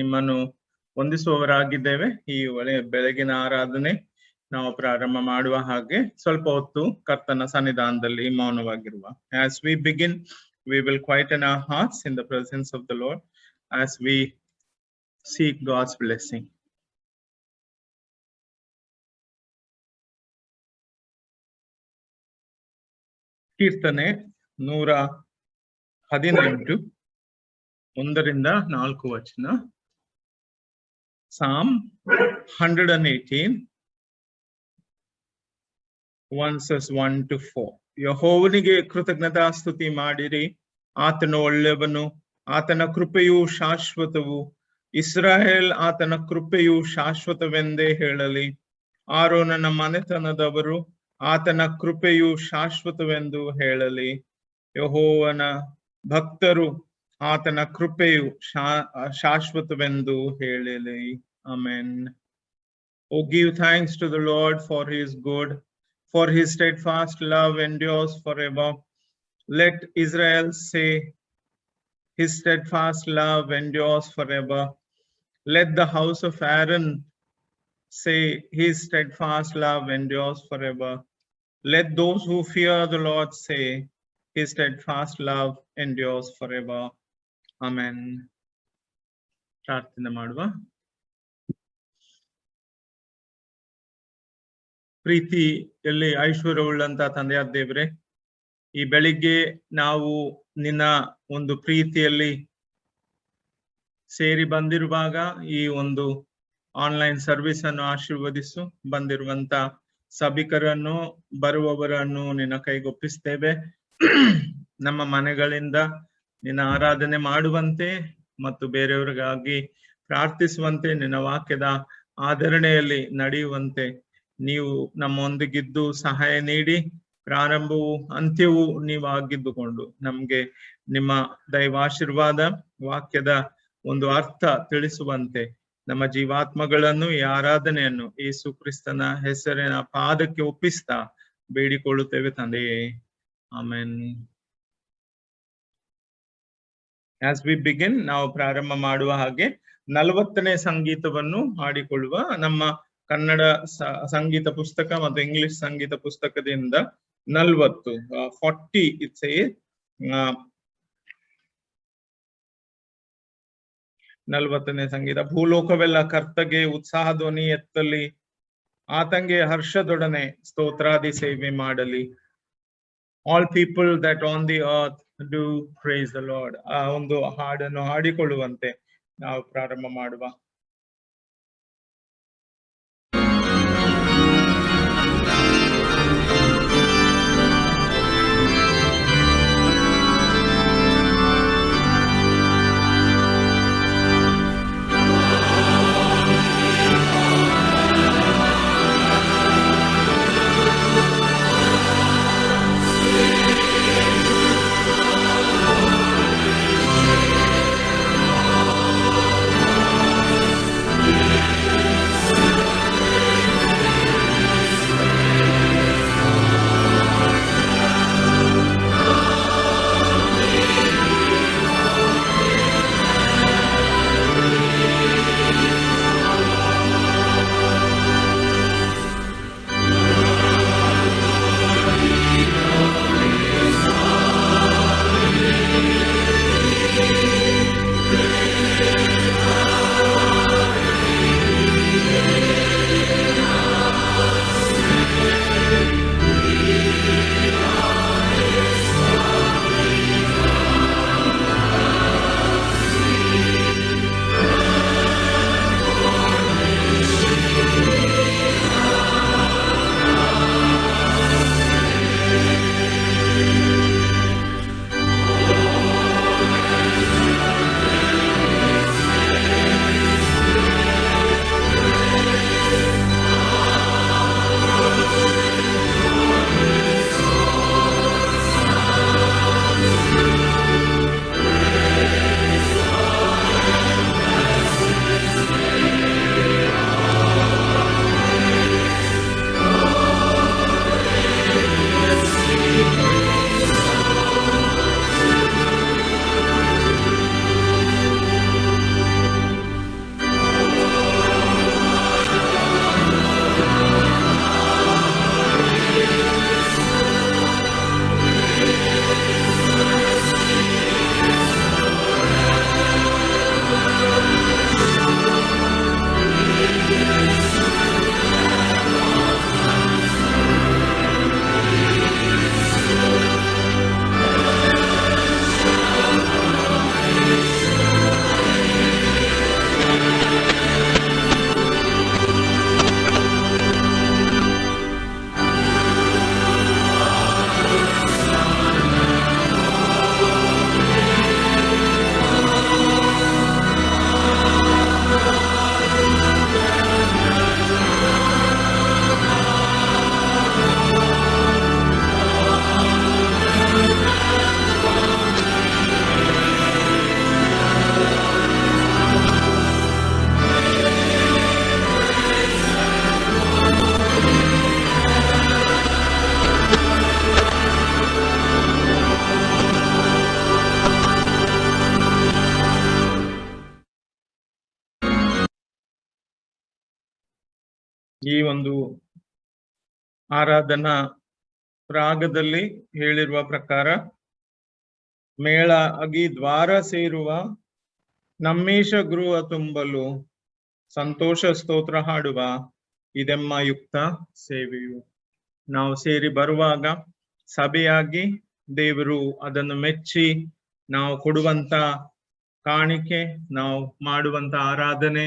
ನಿಮ್ಮನ್ನು ವಂದಿಸುವವರಾಗಿದ್ದೇವೆ. ಈ ಬೆಳಗಿನ ಆರಾಧನೆ ನಾವು ಪ್ರಾರಂಭ ಮಾಡುವ ಹಾಗೆ ಸ್ವಲ್ಪ ಹೊತ್ತು ಕರ್ತನ ಸನ್ನಿಧಾನದಲ್ಲಿ ಮೌನವಾಗಿರುವ. As we begin, we will quieten our hearts in the presence of the Lord as we seek God's blessing. ಕೀರ್ತನೆ 118 1-4 Psalm 118 verses 1-4. ಯೆಹೋವನಿಗೆ ಕೃತಜ್ಞತಾಸ್ತುತಿ ಮಾಡಿರಿ, ಆತನು ಒಳ್ಳೆಯವನು, ಆತನ ಕೃಪೆಯು ಶಾಶ್ವತವು. ಇಸ್ರಾಯೇಲ್ ಆತನ ಕೃಪೆಯು ಶಾಶ್ವತವೆಂದೇ ಹೇಳಲಿ. ಆರೋನನ ಮನೆತನದವರು ಆತನ ಕೃಪೆಯು ಶಾಶ್ವತವೆಂದು ಹೇಳಲಿ. ಯೆಹೋವನ ಭಕ್ತರು ಆತನ ಕೃಪೆಯು ಶಾಶ್ವತವೆಂದು ಹೇಳಲಿ. Amen. Oh, give thanks to the Lord, for he is good, for his steadfast love endures forever. Let Israel say, his steadfast love endures forever. Let the house of Aaron say, his steadfast love endures forever. Let those who fear the Lord say, his steadfast love endures forever. Amen. ಪ್ರಾರ್ಥನೆ ಮಾಡುವ. ಪ್ರೀತಿಯಲ್ಲಿ ಐಶ್ವರ್ಯವುಳ್ಳಂತ ತಂದೆಯಾದ ದೇವರೇ, ಈ ಬೆಳಿಗ್ಗೆ ನಾವು ನಿನ್ನ ಒಂದು ಪ್ರೀತಿಯಲ್ಲಿ ಸೇರಿ ಬಂದಿರುವಾಗ ಈ ಒಂದು ಆನ್ಲೈನ್ ಸರ್ವಿಸ್ ಅನ್ನು ಆಶೀರ್ವದಿಸು. ಬಂದಿರುವಂತ ಸಭಿಕರನ್ನು ಬರುವವರನ್ನು ನಿನ್ನ ಕೈಗೊಪ್ಪಿಸ್ತೇವೆ. ನಮ್ಮ ಮನೆಗಳಿಂದ ನಿನ್ನ ಆರಾಧನೆ ಮಾಡುವಂತೆ ಮತ್ತು ಬೇರೆಯವರಿಗಾಗಿ ಪ್ರಾರ್ಥಿಸುವಂತೆ, ನಿನ್ನ ವಾಕ್ಯದ ಆಧರಣೆಯಲ್ಲಿ ನಡೆಯುವಂತೆ ನೀವು ನಮ್ಮೊಂದಿಗಿದ್ದು ಸಹಾಯ ನೀಡಿ, ಪ್ರಾರಂಭವು ಅಂತ್ಯವೂ ನೀವಾಗಿದ್ದುಕೊಂಡು ನಮ್ಗೆ ನಿಮ್ಮ ದೈವಾಶೀರ್ವಾದ ವಾಕ್ಯದ ಒಂದು ಅರ್ಥ ತಿಳಿಸುವಂತೆ ನಮ್ಮ ಜೀವಾತ್ಮಗಳನ್ನು ಈ ಆರಾಧನೆಯನ್ನು ಯೇಸು ಕ್ರಿಸ್ತನ ಹೆಸರಿನ ಪಾದಕ್ಕೆ ಒಪ್ಪಿಸ್ತಾ ಬೇಡಿಕೊಳ್ಳುತ್ತೇವೆ ತಂದೆಯೇ. ಆಮೆನ್. As we begin, ನಾವು ಪ್ರಾರಂಭ ಮಾಡುವ ಹಾಗೆ 40ನೇ ಸಂಗೀತವನ್ನು ಹಾಡಿಕೊಳ್ಳುವ. ನಮ್ಮ ಕನ್ನಡ ಸಂಗೀತ ಪುಸ್ತಕ ಮತ್ತು ಇಂಗ್ಲಿಷ್ ಸಂಗೀತ ಪುಸ್ತಕದಿಂದ 40 ಇಟ್ಸ್ 40ನೇ ಸಂಗೀತ. ಭೂಲೋಕವೆಲ್ಲ ಕರ್ತಗೆ ಉತ್ಸಾಹ ಧ್ವನಿ ಎತ್ತಲಿ, ಆತಂಗೆ ಹರ್ಷದೊಡನೆ ಸ್ತೋತ್ರಾದಿ ಸೇವೆ ಮಾಡಲಿ. All people that on the earth do praise the Lord. ಆ ಒಂದು ಹಾಡನ್ನು ಹಾಡಿಕೊಳ್ಳುವಂತೆ ನಾವು ಪ್ರಾರಂಭ ಮಾಡುವ. Oh ಈ ಒಂದು ಆರಾಧನಾ ರಾಗದಲ್ಲಿ ಹೇಳಿರುವ ಪ್ರಕಾರ ಮೇಳ ಆಗಿ ದ್ವಾರ ಸೇರುವ ನಮ್ಮೇಶ ಗೃಹ ತುಂಬಲು ಸಂತೋಷ ಸ್ತೋತ್ರ ಹಾಡುವ ಇದೆಮ್ಮ ಯುಕ್ತ ಸೇವೆಯು. ನಾವು ಸೇರಿ ಬರುವಾಗ ಸಭೆಯಾಗಿ ದೇವರು ಅದನ್ನು ಮೆಚ್ಚಿ ನಾವು ಕೊಡುವಂತ ಕಾಣಿಕೆ, ನಾವು ಮಾಡುವಂತ ಆರಾಧನೆ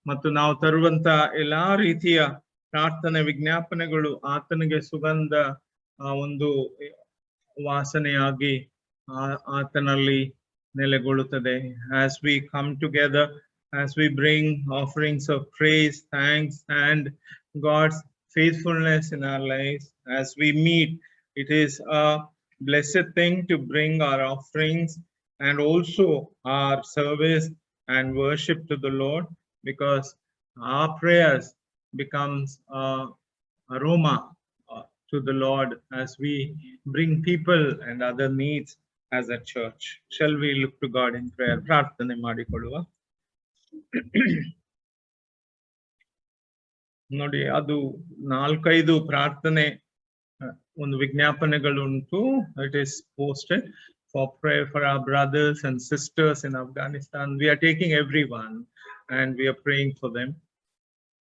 ಮತ್ತು ನಾವು ತರುವಂತ ಎಲ್ಲಾ ರೀತಿಯ ಪ್ರಾರ್ಥನೆ ವಿಜ್ಞಾಪನೆಗಳು ಆತನಿಗೆ ಸುಗಂಧ ಒಂದು ವಾಸನೆಯಾಗಿ ಆತನಲ್ಲಿ ನೆಲೆಗೊಳ್ಳುತ್ತದೆ. As we come together, as we bring offerings of praise, thanks and God's faithfulness in our lives, as we meet, it is a blessed thing to bring our offerings and also our service and worship to the Lord, because our prayers becomes aroma to the Lord as we bring people and other needs as a church. Shall we look to God in prayer? ಪ್ರಾರ್ಥನೆ ಮಾಡಿಕೊಳ್ಳುವ. ನೋಡಿ, ಅದು 4-5 ಪ್ರಾರ್ಥನೆ ಒಂದು ವಿಜ್ಞಾಪನೆಗಳು ಉಂಟು. It is posted for prayer for our brothers and sisters in Afghanistan. We are taking everyone and we are praying for them.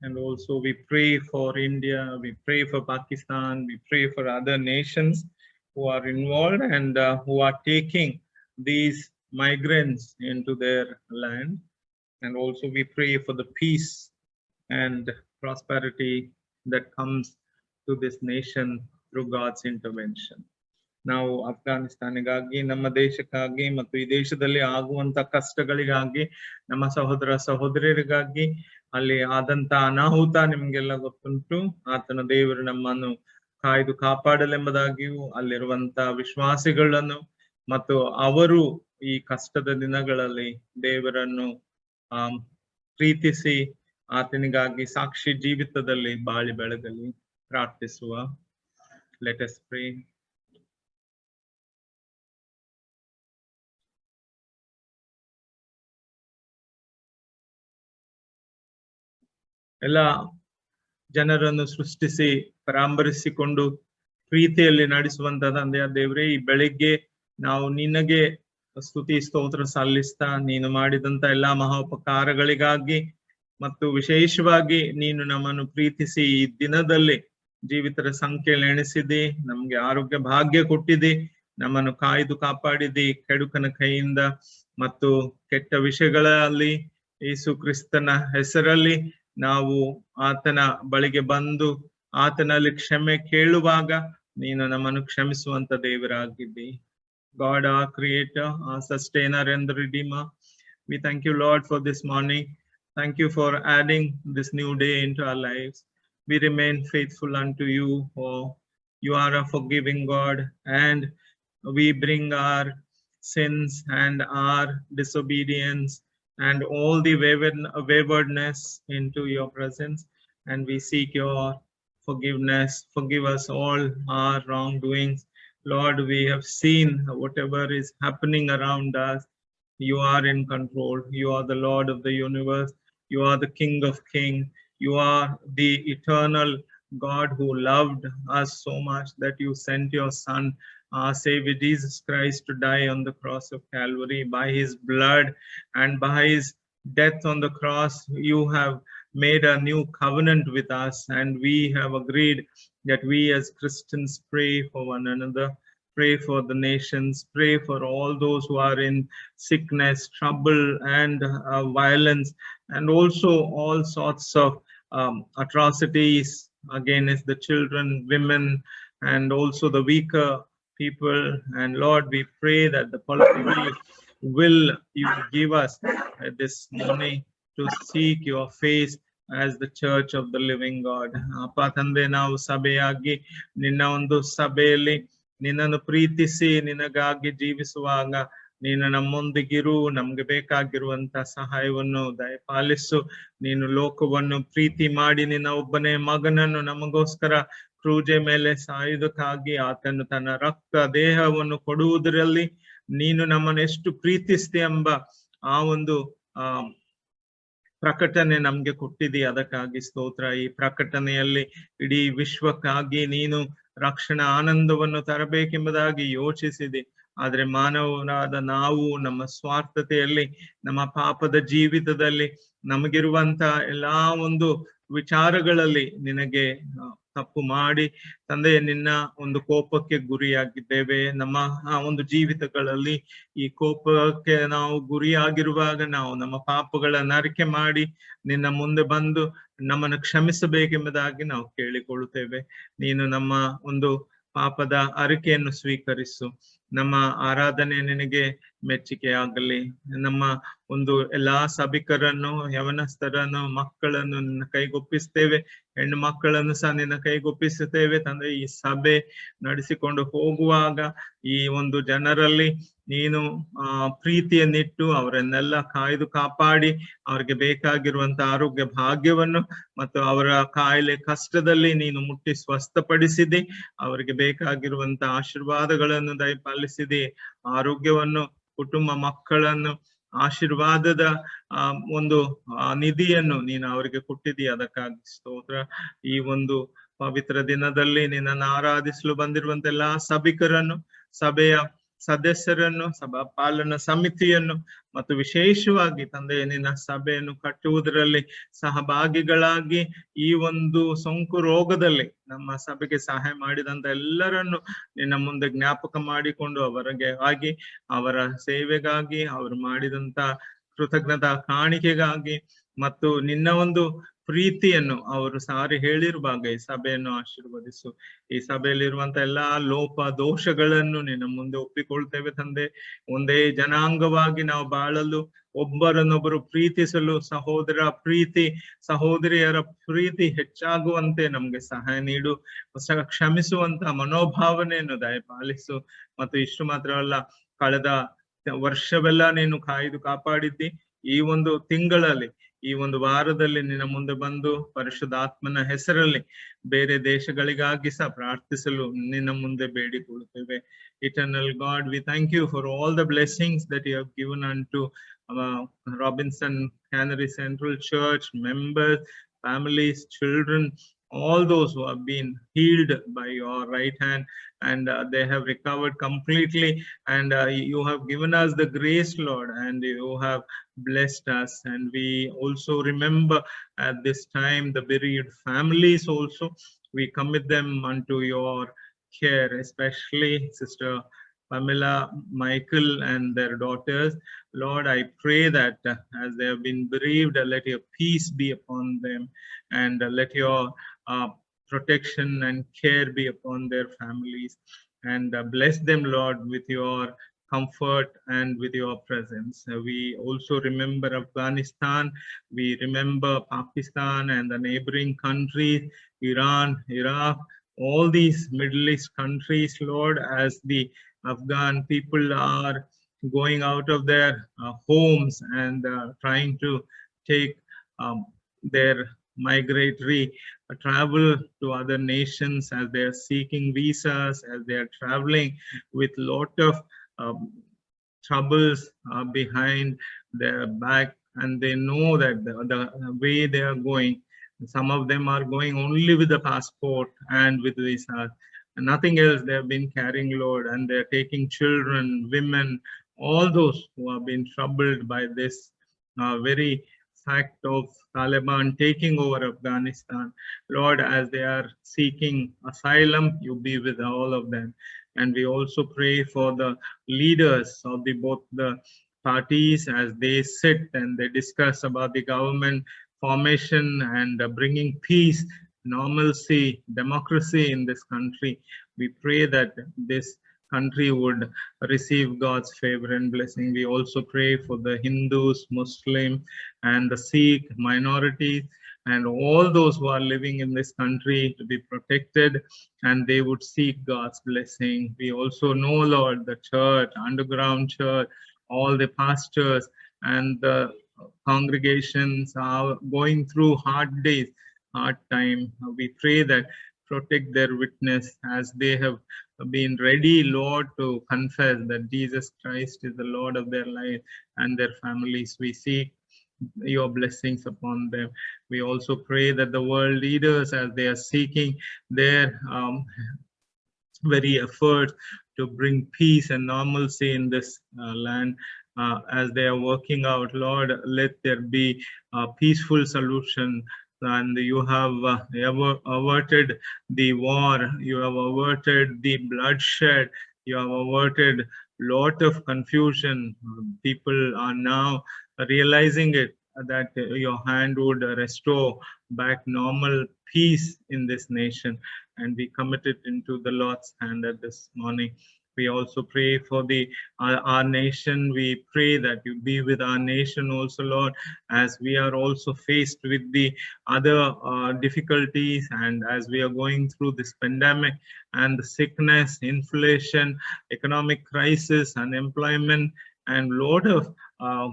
And also we pray for India, we pray for Pakistan, we pray for other nations who are involved and who are taking these migrants into their land. And also we pray for the peace and prosperity that comes to this nation through God's intervention. ನಾವು ಅಫ್ಘಾನಿಸ್ತಾನಿಗಾಗಿ, ನಮ್ಮ ದೇಶಕ್ಕಾಗಿ ಮತ್ತು ಈ ದೇಶದಲ್ಲಿ ಆಗುವಂತ ಕಷ್ಟಗಳಿಗಾಗಿ, ನಮ್ಮ ಸಹೋದರ ಸಹೋದರಿಯರಿಗಾಗಿ, ಅಲ್ಲಿ ಆದಂತ ಅನಾಹುತ ನಿಮ್ಗೆಲ್ಲ ಗೊತ್ತುಂಟು. ಆತನ ದೇವರು ನಮ್ಮನ್ನು ಕಾಯ್ದು ಕಾಪಾಡಲೆಂಬುದಾಗಿಯೂ, ಅಲ್ಲಿರುವಂತ ವಿಶ್ವಾಸಿಗಳನ್ನು ಮತ್ತು ಅವರು ಈ ಕಷ್ಟದ ದಿನಗಳಲ್ಲಿ ದೇವರನ್ನು ಪ್ರೀತಿಸಿ ಆತನಿಗಾಗಿ ಸಾಕ್ಷಿ ಜೀವಿತದಲ್ಲಿ ಬಾಳಿ ಬೆಳಗಲಿ ಪ್ರಾರ್ಥಿಸುವ. Let us pray. ಎಲ್ಲ ಜನರನ್ನು ಸೃಷ್ಟಿಸಿ ಪರಾಂಬರಿಸಿಕೊಂಡು ಪ್ರೀತಿಯಲ್ಲಿ ನಡೆಸುವಂತ ತಂದೆಯ ದೇವರೇ, ಈ ಬೆಳಿಗ್ಗೆ ನಾವು ನಿನಗೆ ಸ್ತುತಿ ಸ್ತೋತ್ರ ಸಲ್ಲಿಸ್ತಾ, ನೀನು ಮಾಡಿದಂತ ಎಲ್ಲಾ ಮಹೋಪಕಾರಗಳಿಗಾಗಿ ಮತ್ತು ವಿಶೇಷವಾಗಿ ನೀನು ನಮ್ಮನ್ನು ಪ್ರೀತಿಸಿ ಈ ದಿನದಲ್ಲಿ ಜೀವಿತರ ಸಂಖ್ಯೆಯಲ್ಲಿ ಎಣಿಸಿದಿ, ನಮ್ಗೆ ಆರೋಗ್ಯ ಭಾಗ್ಯ ಕೊಟ್ಟಿದಿ, ನಮ್ಮನ್ನು ಕಾಯ್ದು ಕಾಪಾಡಿದಿ ಕೆಡುಕನ ಕೈಯಿಂದ ಮತ್ತು ಕೆಟ್ಟ ವಿಷಯಗಳಲ್ಲಿ. ಯೇಸು ಕ್ರಿಸ್ತನ ಹೆಸರಲ್ಲಿ ನಾವು ಆತನ ಬಳಿಗೆ ಬಂದು ಆತನಲ್ಲಿ ಕ್ಷಮೆ ಕೇಳುವಾಗ ನೀನು ನಮ್ಮನ್ನು ಕ್ಷಮಿಸುವಂತ ದೇವರಾಗಿದ್ದಿ. God, our creator, our sustainer and the redeemer, we thank you, Lord, for this morning. Thank you for adding this new day into our lives. We remain faithful unto you, for you are a forgiving God, and we bring our sins and our disobedience and all the waywardness into your presence, and we seek your forgiveness. Forgive us all our wrongdoings. Lord, we have seen whatever is happening around us. You are in control. You are the Lord of the universe. You are the King of Kings. You are the eternal God who loved us so much that you sent your Son, our Savior Jesus Christ, to die on the cross of Calvary. By his blood and by his death on the cross, you have made a new covenant with us, and we have agreed that we as Christians pray for one another, pray for the nations, pray for all those who are in sickness, trouble, and violence, and also all sorts of atrocities against the children, women, and also the weaker people. And Lord, we pray that the political will you give us this morning to seek your face as the church of the living God. ಅಪ್ಪ ತಂದೆ, ನಾವು ಸಭೆಯಾಗಿ ನಿನ್ನ ಒಂದು ಸಭೆಯಲ್ಲಿ ನಿನ್ನನ್ನು ಪ್ರೀತಿಸಿ ನಿನಗಾಗಿ ಜೀವಿಸುವಾಗ ನೀನು ನಮ್ಮೊಂದಿಗಿರು, ನಮ್ಗೆ ಬೇಕಾಗಿರುವಂತ ಸಹಾಯವನ್ನು ದಯಪಾಲಿಸು. ನೀನು ಲೋಕವನ್ನು ಪ್ರೀತಿ ಮಾಡಿ ನಿನ್ನ ಒಬ್ಬನೇ ಮಗನನ್ನು ನಮಗೋಸ್ಕರ ಕ್ರೂಜೆ ಮೇಲೆ ಸಾಯುವುದಕ್ಕಾಗಿ ಆತನು ತನ್ನ ರಕ್ತ ದೇಹವನ್ನು ಕೊಡುವುದರಲ್ಲಿ ನೀನು ನಮ್ಮನ್ನು ಎಷ್ಟು ಪ್ರೀತಿಸ್ತಿ ಎಂಬ ಆ ಒಂದು ಪ್ರಕಟಣೆ ನಮ್ಗೆ ಕೊಟ್ಟಿದ್ದೀ, ಅದಕ್ಕಾಗಿ ಸ್ತೋತ್ರ. ಈ ಪ್ರಕಟಣೆಯಲ್ಲಿ ಇಡೀ ವಿಶ್ವಕ್ಕಾಗಿ ನೀನು ರಕ್ಷಣಾ ಆನಂದವನ್ನು ತರಬೇಕೆಂಬುದಾಗಿ ಯೋಚಿಸಿದೆ. ಆದ್ರೆ ಮಾನವನಾದ ನಾವು ನಮ್ಮ ಸ್ವಾರ್ಥತೆಯಲ್ಲಿ, ನಮ್ಮ ಪಾಪದ ಜೀವಿತದಲ್ಲಿ ನಮಗಿರುವಂತ ಎಲ್ಲಾ ಒಂದು ವಿಚಾರಗಳಲ್ಲಿ ನಿನಗೆ ತಪ್ಪು ಮಾಡಿ ತಂದೆ ನಿನ್ನ ಒಂದು ಕೋಪಕ್ಕೆ ಗುರಿಯಾಗಿದ್ದೇವೆ. ನಮ್ಮ ಒಂದು ಜೀವಿತಗಳಲ್ಲಿ ಈ ಕೋಪಕ್ಕೆ ನಾವು ಗುರಿಯಾಗಿರುವಾಗ ನಾವು ನಮ್ಮ ಪಾಪಗಳನ್ನ ಅರಿಕೆ ಮಾಡಿ ನಿನ್ನ ಮುಂದೆ ಬಂದು ನಮ್ಮನ್ನು ಕ್ಷಮಿಸಬೇಕೆಂಬುದಾಗಿ ನಾವು ಕೇಳಿಕೊಳ್ಳುತ್ತೇವೆ. ನೀನು ನಮ್ಮ ಒಂದು ಪಾಪದ ಅರಿಕೆಯನ್ನು ಸ್ವೀಕರಿಸು. ನಮ್ಮ ಆರಾಧನೆ ನಿನಗೆ ಮೆಚ್ಚುಗೆ ಆಗಲಿ. ನಮ್ಮ ಒಂದು ಎಲ್ಲಾ ಸಭಿಕರನ್ನು, ಯವನಸ್ಥರನ್ನು, ಮಕ್ಕಳನ್ನು ನಿನ್ನ ಕೈಗೊಪ್ಪಿಸ್ತೇವೆ. ಹೆಣ್ಣು ಮಕ್ಕಳನ್ನು ಸಹ ನಿನ್ನ ಕೈಗೊಪ್ಪಿಸುತ್ತೇವೆ ತಂದೆ. ಈ ಸಭೆ ನಡೆಸಿಕೊಂಡು ಹೋಗುವಾಗ ಈ ಒಂದು ಜನರಲ್ಲಿ ನೀನು ಪ್ರೀತಿಯನ್ನಿಟ್ಟು ಅವರನ್ನೆಲ್ಲ ಕಾಯ್ದು ಕಾಪಾಡಿ ಅವ್ರಿಗೆ ಬೇಕಾಗಿರುವಂತ ಆರೋಗ್ಯ ಭಾಗ್ಯವನ್ನು ಮತ್ತು ಅವರ ಕಾಯಿಲೆ ಕಷ್ಟದಲ್ಲಿ ನೀನು ಮುಟ್ಟಿ ಸ್ವಸ್ಥಪಡಿಸಿದೆ. ಅವರಿಗೆ ಬೇಕಾಗಿರುವಂತ ಆಶೀರ್ವಾದಗಳನ್ನು ದಯಪಾಲಿಸಿದೆ. ಆರೋಗ್ಯವನ್ನು, ಕುಟುಂಬ, ಮಕ್ಕಳನ್ನು, ಆಶೀರ್ವಾದದ ಒಂದು ನಿಧಿಯನ್ನು ನೀನು ಅವರಿಗೆ ಕೊಟ್ಟಿದ್ದೀಯ, ಅದಕ್ಕಾಗಿ ಸ್ತೋತ್ರ. ಈ ಒಂದು ಪವಿತ್ರ ದಿನದಲ್ಲಿ ನಿನ್ನನ್ನು ಆರಾಧಿಸಲು ಬಂದಿರುವಂತ ಎಲ್ಲಾ ಸಭಿಕರನ್ನು, ಸಭೆಯ ಸದಸ್ಯರನ್ನು, ಸಭಾ ಪಾಲನಾ ಸಮಿತಿಯನ್ನು ಮತ್ತು ವಿಶೇಷವಾಗಿ ತಂದೆ ನಿನ್ನ ಸಭೆಯನ್ನು ಕಟ್ಟುವುದರಲ್ಲಿ ಸಹಭಾಗಿಗಳಾಗಿ ಈ ಒಂದು ಸೋಂಕು ರೋಗದಲ್ಲಿ ನಮ್ಮ ಸಭೆಗೆ ಸಹಾಯ ಮಾಡಿದಂತ ಎಲ್ಲರನ್ನು ನಿನ್ನ ಮುಂದೆ ಜ್ಞಾಪಕ ಮಾಡಿಕೊಂಡು ಅವರಿಗೆ ಆಗಿ ಅವರ ಸೇವೆಗಾಗಿ, ಅವರು ಮಾಡಿದಂತ ಕೃತಜ್ಞತಾ ಕಾಣಿಕೆಗಾಗಿ ಮತ್ತು ನಿನ್ನ ಒಂದು ಪ್ರೀತಿಯನ್ನು ಅವರು ಸಾರಿ ಹೇಳಿರುವಾಗ ಈ ಸಭೆಯನ್ನು ಆಶೀರ್ವದಿಸು. ಈ ಸಭೆಯಲ್ಲಿರುವಂತ ಎಲ್ಲಾ ಲೋಪ ದೋಷಗಳನ್ನು ನಿನ್ನ ಮುಂದೆ ಒಪ್ಪಿಕೊಳ್ತೇವೆ ತಂದೆ. ಒಂದೇ ಜನಾಂಗವಾಗಿ ನಾವು ಬಾಳಲು, ಒಬ್ಬರನ್ನೊಬ್ಬರು ಪ್ರೀತಿಸಲು, ಸಹೋದರ ಪ್ರೀತಿ, ಸಹೋದರಿಯರ ಪ್ರೀತಿ ಹೆಚ್ಚಾಗುವಂತೆ ನಮ್ಗೆ ಸಹಾಯ ನೀಡು. ಕ್ಷಮಿಸುವಂತ ಮನೋಭಾವನೆಯನ್ನು ದಯಪಾಲಿಸು. ಮತ್ತು ಇಷ್ಟು ಮಾತ್ರವಲ್ಲ, ಕಳೆದ ವರ್ಷವೆಲ್ಲ ನೀನು ಕಾಯ್ದು ಕಾಪಾಡಿದ್ದಿ. ಈ ಒಂದು ತಿಂಗಳಲ್ಲಿ, ಈ ಒಂದು ವಾರದಲ್ಲಿ ನಿನ್ನ ಮುಂದೆ ಬಂದು ಪರಿಶುದ್ಧಾತ್ಮನ ಹೆಸರಲ್ಲಿ ಬೇರೆ ದೇಶಗಳಿಗಾಗಿ ಸಹ ಪ್ರಾರ್ಥಿಸಲು ನಿನ್ನ ಮುಂದೆ ಬೇಡಿಕೊಳ್ಳುತ್ತೇವೆ. Eternal God, we thank you for all the blessings that you have given unto Robinson Canary Central Church members, families, children, all those who have been healed by your right hand, and they have recovered completely, and you have given us the grace, Lord, and you have blessed us. And we also remember at this time the bereaved families also. We commit them unto your care, especially Sister Pamela, Michael, and their daughters. Lord, I pray that as they have been bereaved, let your peace be upon them, and let your protection and care be upon their families, and bless them, Lord, with your comfort and with your presence. We also remember Afghanistan, we remember Pakistan and the neighboring countries, Iran, Iraq, all these Middle East countries, Lord, as the Afghan people are going out of their homes and trying to take their migratory travel to other nations, as they are seeking visas, as they are traveling with lot of troubles behind their back, and they know that the way they are going, some of them are going only with the passport and with visas, nothing else they have been carrying, Lord, and they are taking children, women, all those who have been troubled by this very fact of Taliban taking over Afghanistan. Lord, as they are seeking asylum, you be with all of them. And we also pray for the leaders of both the parties as they sit and they discuss about the government formation and bringing peace, normalcy, democracy in this country. We pray that this country would receive God's favor and blessing. We also pray for the Hindus, Muslim, and the Sikh minorities, and all those who are living in this country to be protected, and they would seek God's blessing. We also know, Lord, the church, underground church, all the pastors and the congregations are going through hard days, hard time. We pray that protect their witness as they have been ready, Lord, to confess that Jesus Christ is the Lord of their life and their families. We seek your blessings upon them. We also pray that the world leaders, as they are seeking their very effort to bring peace and normalcy in this land, as they are working out, Lord, let there be a peaceful solution. And you have averted the war, you have averted the bloodshed, you have averted lot of confusion. People are now realizing it, that your hand would restore back normal peace in this nation, and we commit it into the Lord's hand at this morning. We also pray for our nation. We pray that you be with our nation also, Lord, as we are also faced with the other difficulties, and as we are going through this pandemic and the sickness, inflation, economic crisis, unemployment, and lot of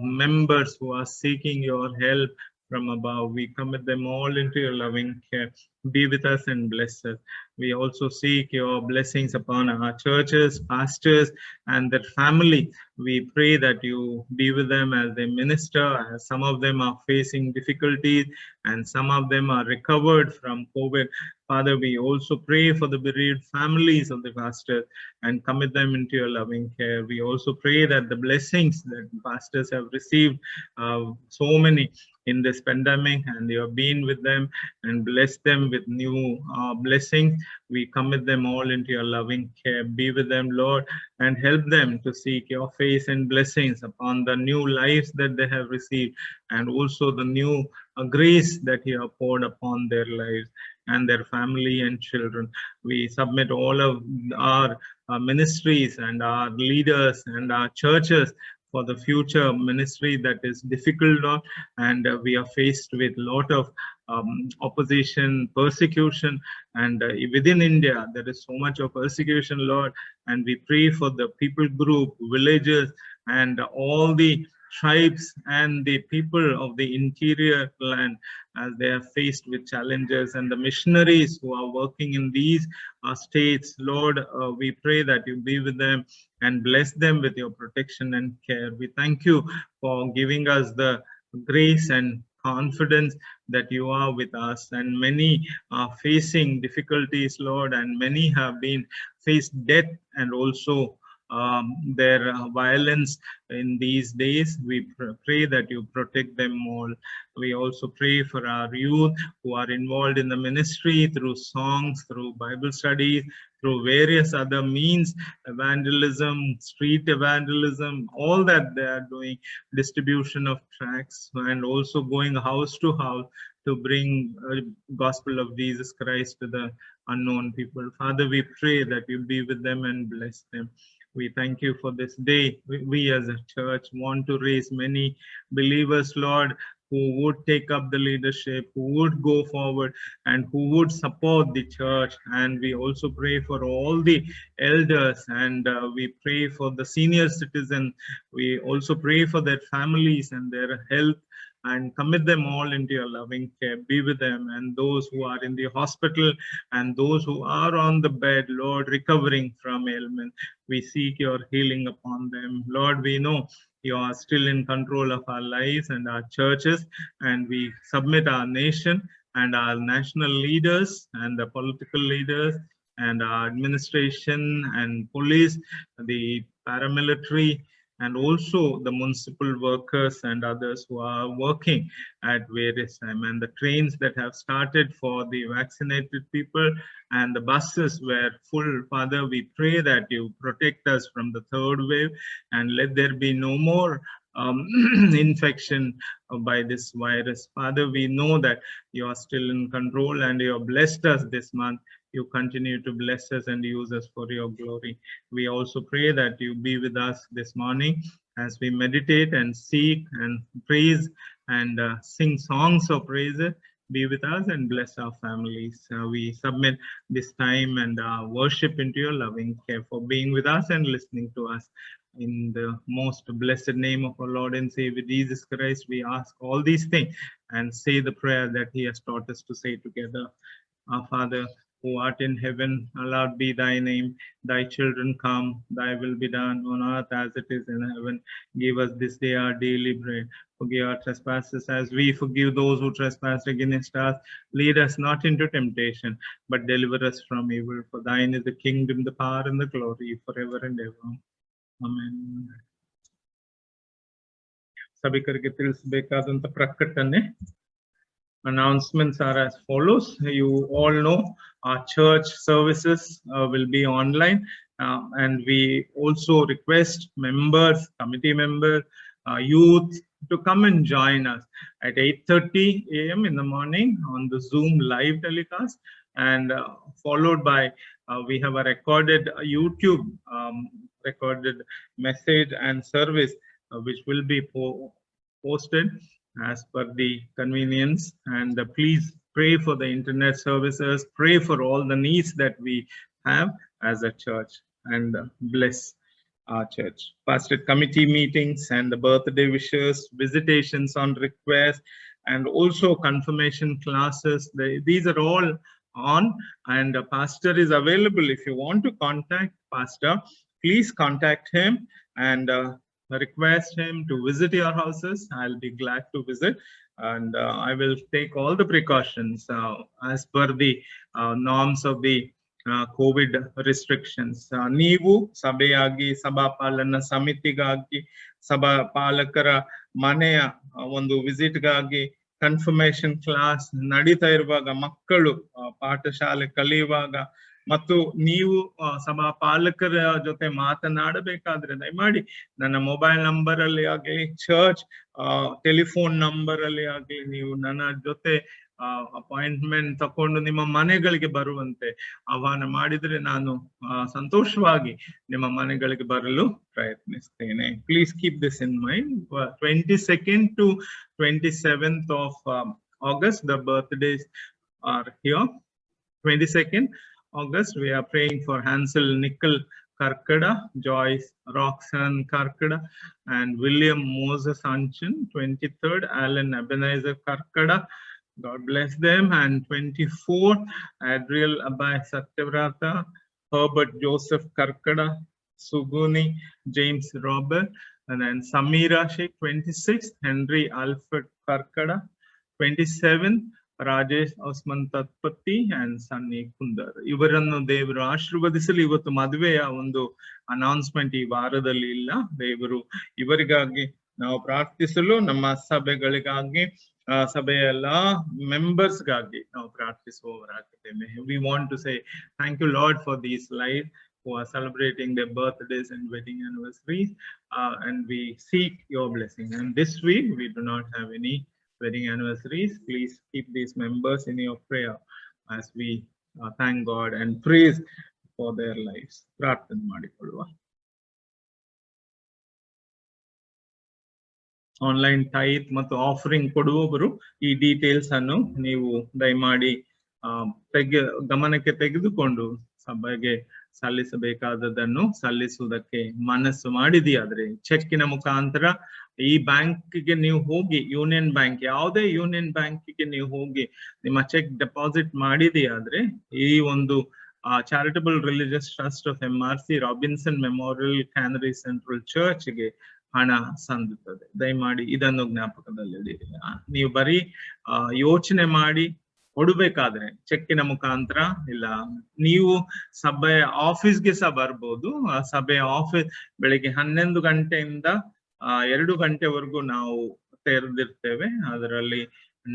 members who are seeking your help from above. We commit them all into your loving care. Be with us and bless us. We also seek your blessings upon our churches, pastors, and their family. We pray that you be with them as they minister, as some of them are facing difficulties and some of them are recovered from COVID. Father, we also pray for the bereaved families of the pastors and commit them into your loving care. We also pray that the blessings that pastors have received, so many in this pandemic, and you have been with them and blessed them with new blessings. We commit them all into your loving care. Be with them, Lord, and help them to seek your face and blessings upon the new lives that they have received, and also the new grace that you have poured upon their lives and their family and children. We submit all of our ministries and our leaders and our churches for the future ministry that is difficult, Lord, and we are faced with a lot of opposition, persecution, and within India there is so much of persecution, Lord, and we pray for the people group, villages, and all the tribes and the people of the interior land as they are faced with challenges, and the missionaries who are working in these states, Lord, we pray that you be with them and bless them with your protection and care. We thank you for giving us the grace and confidence that you are with us, and many are facing difficulties, Lord, and many have been faced death and also their violence in these days. We pray that you protect them all. We also pray for our youth who are involved in the ministry through songs, through Bible studies, through various other means, evangelism, street evangelism, all that they are doing, distribution of tracts, and also going house to house to bring gospel of Jesus Christ to the unknown people. Father, we pray that you be with them and bless them. We thank you for this day. We as a church want to raise many believers, Lord, who would take up the leadership, who would go forward, and who would support the church. And we also pray for all the elders, and we pray for the senior citizens. We also pray for their families and their health, and commit them all into your loving care. Be with them, and those who are in the hospital and those who are on the bed, Lord, recovering from ailment. We seek your healing upon them. Lord, we know you are still in control of our lives and our churches, and we submit our nation and our national leaders and the political leaders and our administration and police, the paramilitary, and also the municipal workers and others who are working at various time, and the trains that have started for the vaccinated people, and the buses were full. Father, we pray that you protect us from the third wave, and let there be no more infection by this virus. Father, we know that you are still in control, and you have blessed us this month. You continue to bless us and use us for your glory. We also pray that you be with us this morning as we meditate and seek and praise and sing songs of praise. Be with us and bless our families. We submit this time and worship into your loving care for being with us and listening to us. In the most blessed name of our Lord and Savior Jesus Christ, we ask all these things and say the prayer that he has taught us to say together. Our Father, who art in heaven, hallowed be thy name. Thy children come, thy will be done on earth as it is in heaven. Give us this day our daily bread. Forgive our trespasses as we forgive those who trespass against us. Lead us not into temptation, but deliver us from evil. For thine is the kingdom, the power, and the glory forever and ever. Amen. ಸಭಿಕರಿಗೆ ತಿಳಿಸಬೇಕಾದಂತ ಪ್ರಕಟಣೆ. Announcements are as follows. You all know our church services will be online, and we also request members, committee members, youth to come and join us at 8:30 a.m. in the morning on the Zoom live telecast, and followed by we have a recorded YouTube recorded message and service which will be posted as per the convenience. And please pray for the internet services, pray for all the needs that we have as a church, and bless our church. Pastor committee meetings and the birthday wishes, visitations on request, and also confirmation classes. These are all on, and the pastor is available. If you want to contact pastor, please contact him and request him to visit your houses. I'll be glad to visit, and I will take all the precautions as per the norms of the COVID restrictions. ನೀವು ಸಭೆಯಾಗಿ ಸಭಾ ಪಾಲನಾ ಸಮಿತಿಗಾಗಿ ಸಭಾ ಪಾಲಕರ ಮನೆಯ ಒಂದು ವಿಸಿಟ್ಗಾಗಿ confirmation class ನಡೀತಾ ಇರುವಾಗ, ಮಕ್ಕಳು ಪಾಠಶಾಲೆ ಕಲಿಯುವಾಗ ಮತ್ತು ನೀವು ಸಭಾ ಪಾಲಕರ ಜೊತೆ ಮಾತನಾಡಬೇಕಾದ್ರೆ ದಯಮಾಡಿ ನನ್ನ ಮೊಬೈಲ್ ನಂಬರ್ ಅಲ್ಲಿ ಆಗಲಿ, ಚರ್ಚ್ ಟೆಲಿಫೋನ್ ನಂಬರ್ ಅಲ್ಲಿ ಆಗಲಿ ನೀವು ನನ್ನ ಜೊತೆ ಅಪಾಯಿಂಟ್ಮೆಂಟ್ ತಕೊಂಡು ನಿಮ್ಮ ಮನೆಗಳಿಗೆ ಬರುವಂತೆ ಆಹ್ವಾನ ಮಾಡಿದ್ರೆ ನಾನು ಸಂತೋಷವಾಗಿ ನಿಮ್ಮ ಮನೆಗಳಿಗೆ ಬರಲು ಪ್ರಯತ್ನಿಸ್ತೇನೆ. Please keep this in mind. 22nd to 27th of August, the birthdays are here. 22nd August, we are praying for Hansel Nickel Karkada, Joyce Roxanne Karkada, and William Moses Anchin. 23rd, Alan Ebenezer Karkada. God bless them. And 24th, Adriel Abai Satyavrata, Herbert Joseph Karkada, Suguni James Robert, and then Samira Sheikh. 26th, Henry Alfred Karkada. 27th, Rajesh ಔಸ್ಮನ್ ತತ್ಪತಿ and Sunny Kundar. ಇವರನ್ನು ದೇವರು ಆಶೀರ್ವದಿಸಲಿ. ಇವತ್ತು ಮದುವೆಯ ಒಂದು announcement ಈ ವಾರದಲ್ಲಿ ಇಲ್ಲ. ದೇವರು ಇವರಿಗಾಗಿ ನಾವು ಪ್ರಾರ್ಥಿಸಲು, ನಮ್ಮ ಸಭೆಗಳಿಗಾಗಿ, ಸಭೆಯ ಎಲ್ಲಾ ಮೆಂಬರ್ಸ್ ಗಾಗಿ ನಾವು ಪ್ರಾರ್ಥಿಸುವವರಾಗಿದ್ದೇವೆ. We want to say thank you lord for these life who are celebrating their birthdays and wedding anniversaries, and we seek your blessing. And this week we do not have any wedding anniversaries. Please keep these members in your prayer as we thank God and praise for their lives. ಪ್ರಾರ್ಥನೆ ಮಾಡಿಕೊಳ್ಳುವ. Online ಟೈತ್ ಮತ್ತು offering ಕೊಡುವವರು ಈ details ಅನ್ನು ನೀವು ದಯಮಾಡಿ ಗಮನಕ್ಕೆ ತೆಗೆದುಕೊಂಡು ಸಭೆಗೆ ಸಲ್ಲಿಸಬೇಕಾದದನ್ನು ಸಲ್ಲಿಸುವುದಕ್ಕೆ ಮನಸ್ಸು ಮಾಡಿದೆಯಾದ್ರೆ ಚೆಕ್ಕಿನ ಮುಖಾಂತರ ಈ ಬ್ಯಾಂಕ್ಗೆ ನೀವು ಹೋಗಿ, ಯೂನಿಯನ್ ಬ್ಯಾಂಕ್, ಯಾವುದೇ ಯೂನಿಯನ್ ಬ್ಯಾಂಕ್ಗೆ ನೀವು ಹೋಗಿ ನಿಮ್ಮ ಚೆಕ್ ಡೆಪಾಸಿಟ್ ಮಾಡಿದೆಯಾದ್ರೆ ಈ ಒಂದು charitable religious trust of MRC Robinson memorial canary central ಚರ್ಚ್ಗೆ ಹಣ ಸಂದುತ್ತದೆ. ದಯಮಾಡಿ ಇದನ್ನು ಜ್ಞಾಪಕದಲ್ಲಿಡಿ. ನೀವು ಬರೀ ಯೋಚನೆ ಮಾಡಿ ಕೊಡಬೇಕಾದ್ರೆ ಚೆಕ್ಕಿನ ಮುಖಾಂತರ ಇಲ್ಲ, ನೀವು ಸಭೆಯ ಆಫೀಸ್ಗೆ ಸಹ ಬರ್ಬೋದು. ಆ ಸಭೆಯ ಆಫೀಸ್ ಬೆಳಿಗ್ಗೆ 11 ಗಂಟೆಯಿಂದ 2 ಗಂಟೆವರೆಗೂ ನಾವು ತೆರೆದಿರ್ತೇವೆ. ಅದರಲ್ಲಿ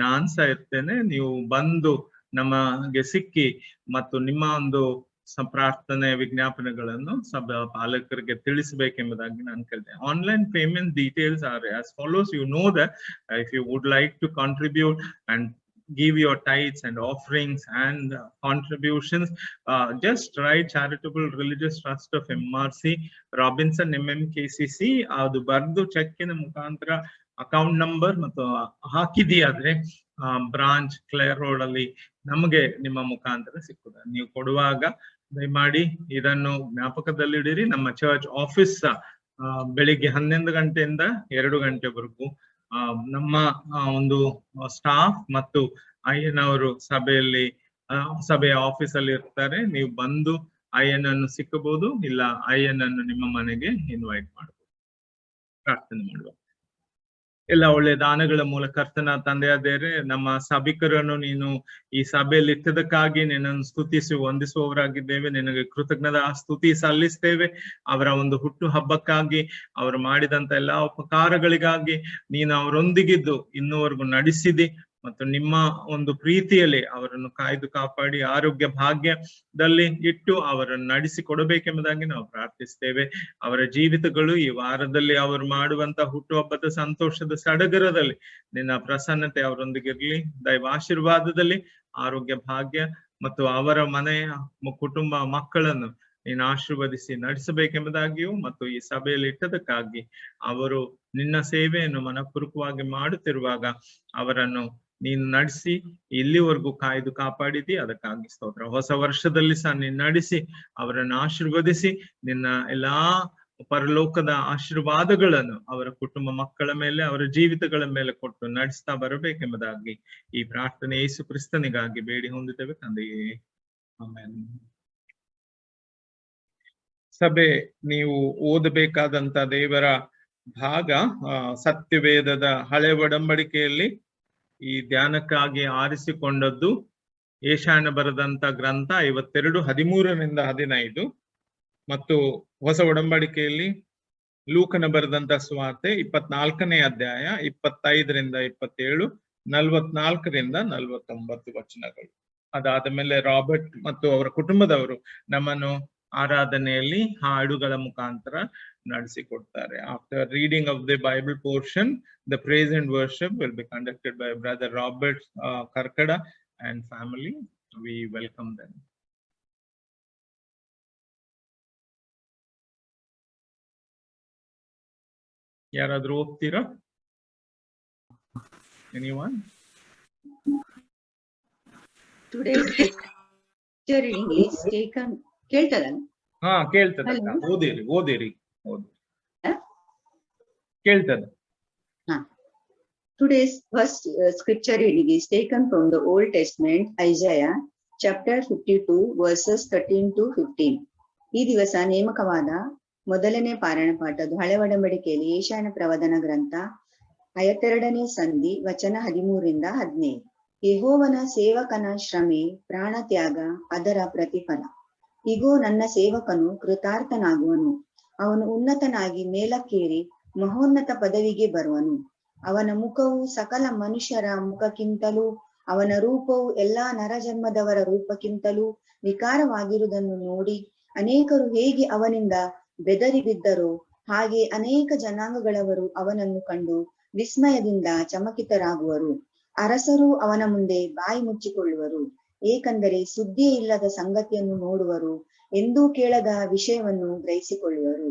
ನಾನ್ ಸಹ ಇರ್ತೇನೆ. ನೀವು ಬಂದು ನಮಗೆ ಸಿಕ್ಕಿ ಮತ್ತು ನಿಮ್ಮ ಒಂದು ಪ್ರಾರ್ಥನೆ ವಿಜ್ಞಾಪನೆಗಳನ್ನು ಸಭಾ ಪಾಲಕರಿಗೆ ತಿಳಿಸಬೇಕೆಂಬುದಾಗಿ ನಾನು ಕೇಳ್ತೇನೆ. Online payment details R as follows. You know that if you would like to contribute and give your tithes and offerings and contributions, just write Charitable Religious Trust of MRC Robinson MMKCC. ಅದು ಬರ್ದು ಚೆಕ್ಕಿನ ಮುಖಾಂತರ account number ಮತ್ತು ಹಾಕಿದೆಯಾದ್ರೆ branch Clare road ಅಲ್ಲಿ ನಮಗೆ ನಿಮ್ಮ ಮುಖಾಂತರ ಸಿಕ್ಕುತ್ತದೆ. ನೀವು ಕೊಡುವಾಗ ದಯಮಾಡಿ ಇದನ್ನು ಜ್ಞಾಪಕದಲ್ಲಿಡಿರಿ. ನಮ್ಮ ಚರ್ಚ್ ಆಫೀಸ್ ಬೆಳಿಗ್ಗೆ 11 ಗಂಟೆಯಿಂದ 2 ಗಂಟೆವರೆಗೂ ನಮ್ಮ ಒಂದು ಸ್ಟಾಫ್ ಮತ್ತು ಅಯ್ಯನವರು ಸಭೆಯಲ್ಲಿ ಸಭೆಯ ಆಫೀಸಲ್ಲಿ ಇರ್ತಾರೆ. ನೀವು ಬಂದು ಅಯ್ಯನನ್ನು ಸಿಕ್ಕಬಹುದು, ಇಲ್ಲ ಅಯ್ಯನನ್ನು ನಿಮ್ಮ ಮನೆಗೆ ಇನ್ವೈಟ್ ಮಾಡಬಹುದು. ಪ್ರಾರ್ಥನೆ ಮಾಡುವ. ಎಲ್ಲ ಒಳ್ಳೆ ದಾನಗಳ ಮೂಲಕ ಕರ್ತನ ತಂದೆಯಾದರೆ ನಮ್ಮ ಸಭಿಕರನ್ನು ನೀನು ಈ ಸಭೆಯಲ್ಲಿ ಇಟ್ಟದಕ್ಕಾಗಿ ನಿನ್ನನ್ನು ಸ್ತುತಿಸಿ ವಂದಿಸುವವರಾಗಿದ್ದೇವೆ. ನಿನಗೆ ಕೃತಜ್ಞತಾ ಸ್ತುತಿ ಸಲ್ಲಿಸ್ತೇವೆ. ಅವರ ಒಂದು ಹುಟ್ಟು ಹಬ್ಬಕ್ಕಾಗಿ, ಅವರು ಮಾಡಿದಂತ ಎಲ್ಲಾ ಉಪಕಾರಗಳಿಗಾಗಿ ನೀನು ಅವರೊಂದಿಗಿದ್ದು ಇನ್ನೂವರೆಗೂ ನಡೆಸಿದಿ ಮತ್ತು ನಿಮ್ಮ ಒಂದು ಪ್ರೀತಿಯಲ್ಲಿ ಅವರನ್ನು ಕಾಯ್ದು ಕಾಪಾಡಿ ಆರೋಗ್ಯ ಭಾಗ್ಯದಲ್ಲಿ ಇಟ್ಟು ಅವರನ್ನು ನಡೆಸಿ ಕೊಡಬೇಕೆಂಬುದಾಗಿ ನಾವು ಪ್ರಾರ್ಥಿಸ್ತೇವೆ. ಅವರ ಜೀವಿತಗಳು ಈ ವಾರದಲ್ಲಿ ಅವರು ಮಾಡುವಂತ ಹುಟ್ಟುಹಬ್ಬದ ಸಂತೋಷದ ಸಡಗರದಲ್ಲಿ ನಿನ್ನ ಪ್ರಸನ್ನತೆ ಅವರೊಂದಿಗಿರ್ಲಿ. ದೈವ ಆಶೀರ್ವಾದದಲ್ಲಿ ಆರೋಗ್ಯ ಭಾಗ್ಯ ಮತ್ತು ಅವರ ಮನೆಯ ಕುಟುಂಬ ಮಕ್ಕಳನ್ನು ನೀನು ಆಶೀರ್ವದಿಸಿ ನಡೆಸಬೇಕೆಂಬುದಾಗಿಯೂ ಮತ್ತು ಈ ಸಭೆಯಲ್ಲಿ ಇಟ್ಟದಕ್ಕಾಗಿ ಅವರು ನಿನ್ನ ಸೇವೆಯನ್ನು ಮನಪೂರ್ವಕವಾಗಿ ಮಾಡುತ್ತಿರುವಾಗ ಅವರನ್ನು ನೀನು ನಡೆಸಿ ಇಲ್ಲಿವರೆಗೂ ಕಾಯ್ದು ಕಾಪಾಡಿದಿ, ಅದಕ್ಕಾಗಿ ಸ್ತೋತ್ರ. ಹೊಸ ವರ್ಷದಲ್ಲಿ ಸಹ ನೀನು ನಡೆಸಿ ಅವರನ್ನು ಆಶೀರ್ವದಿಸಿ ನಿನ್ನ ಎಲ್ಲಾ ಪರಲೋಕದ ಆಶೀರ್ವಾದಗಳನ್ನು ಅವರ ಕುಟುಂಬ ಮಕ್ಕಳ ಮೇಲೆ, ಅವರ ಜೀವಿತಗಳ ಮೇಲೆ ಕೊಟ್ಟು ನಡೆಸ್ತಾ ಬರಬೇಕೆಂಬುದಾಗಿ ಈ ಪ್ರಾರ್ಥನೆ ಯೇಸು ಕ್ರಿಸ್ತನಿಗಾಗಿ ಬೇಡಿ ಹೊಂದಿದ್ದೇವೆ ತಂದೆಯೇ, ಆಮೆನ್. ಸಭೆ, ನೀವು ಓದಬೇಕಾದಂತ ದೇವರ ಭಾಗ ಸತ್ಯವೇದದ ಹಳೆ ಒಡಂಬಡಿಕೆಯಲ್ಲಿ ಈ ಧ್ಯಾನಕ್ಕಾಗಿ ಆರಿಸಿಕೊಂಡದ್ದು ಯೆಶಾಯನ ಬರೆದಂತ ಗ್ರಂಥ 52:13-15 ಮತ್ತು ಹೊಸ ಒಡಂಬಡಿಕೆಯಲ್ಲಿ ಲೂಕನ ಬರೆದಂತ ಸುವಾರ್ತೆ 24ನೇ ಅಧ್ಯಾಯ 25-27, 44-49 ವಚನಗಳು. ಅದಾದ ಮೇಲೆ ರಾಬರ್ಟ್ ಮತ್ತು ಅವರ ಕುಟುಂಬದವರು ನಮ್ಮನ್ನು ಆರಾಧನೆಯಲ್ಲಿ ಹಾಡುಗಳ ಮುಖಾಂತರ ನಡೆಸಿಕೊಡ್ತಾರೆ. After reading of the Bible portion, the praise and worship will be conducted by Brother Robert Karkada and family. We welcome them. ಯಾರಾದ್ರೂ ಹೋಗ್ತೀರಾ? Anyone? Today's reading is taken. ಹಾ, ಕೇಳ್ತದೆ. ಓದಿರಿ. ಕೇಳ್ತದೆ. Today's first scripture reading is taken from the Old Testament, Isaiah chapter 52 verses 13-15. ಈ ದಿವಸ ನೇಮಕವಾದ ಮೊದಲನೇ ಪಾರಾಯಣ ಪಾಠದ್ದು ಹಳೆ ಒಡಂಬಡಿಕೆಯಲ್ಲಿ ಯೆಶಾಯನ ಪ್ರವಚನ ಗ್ರಂಥ 52ನೇ ಸಂಧಿ ವಚನ 13-15. ಯೆಹೋವನ ಸೇವಕನ ಶ್ರಮೆ ಪ್ರಾಣ ತ್ಯಾಗ ಅದರ ಪ್ರತಿಫಲ. ಇಗೋ, ನನ್ನ ಸೇವಕನು ಕೃತಾರ್ಥನಾಗುವನು, ಅವನು ಉನ್ನತನಾಗಿ ಮೇಲಕ್ಕೇರಿ ಮಹೋನ್ನತ ಪದವಿಗೆ ಬರುವನು. ಅವನ ಮುಖವು ಸಕಲ ಮನುಷ್ಯರ ಮುಖಕ್ಕಿಂತಲೂ, ಅವನ ರೂಪವು ಎಲ್ಲಾ ನರಜನ್ಮದವರ ರೂಪಕ್ಕಿಂತಲೂ ವಿಕಾರವಾಗಿರುವುದನ್ನು ನೋಡಿ ಅನೇಕರು ಹೇಗೆ ಅವನಿಂದ ಬೆದರಿ ಬಿದ್ದರೋ ಹಾಗೆ ಅನೇಕ ಜನಾಂಗಗಳವರು ಅವನನ್ನು ಕಂಡು ವಿಸ್ಮಯದಿಂದ ಚಮಕಿತರಾಗುವರು. ಅರಸರು ಅವನ ಮುಂದೆ ಬಾಯಿ ಮುಚ್ಚಿಕೊಳ್ಳುವರು, ಏಕೆಂದರೆ ಸುದ್ದಿಯೇ ಇಲ್ಲದ ಸಂಗತಿಯನ್ನು ನೋಡುವರು, ಎಂದೂ ಕೇಳದ ವಿಷಯವನ್ನು ಗ್ರಹಿಸಿಕೊಳ್ಳುವರು.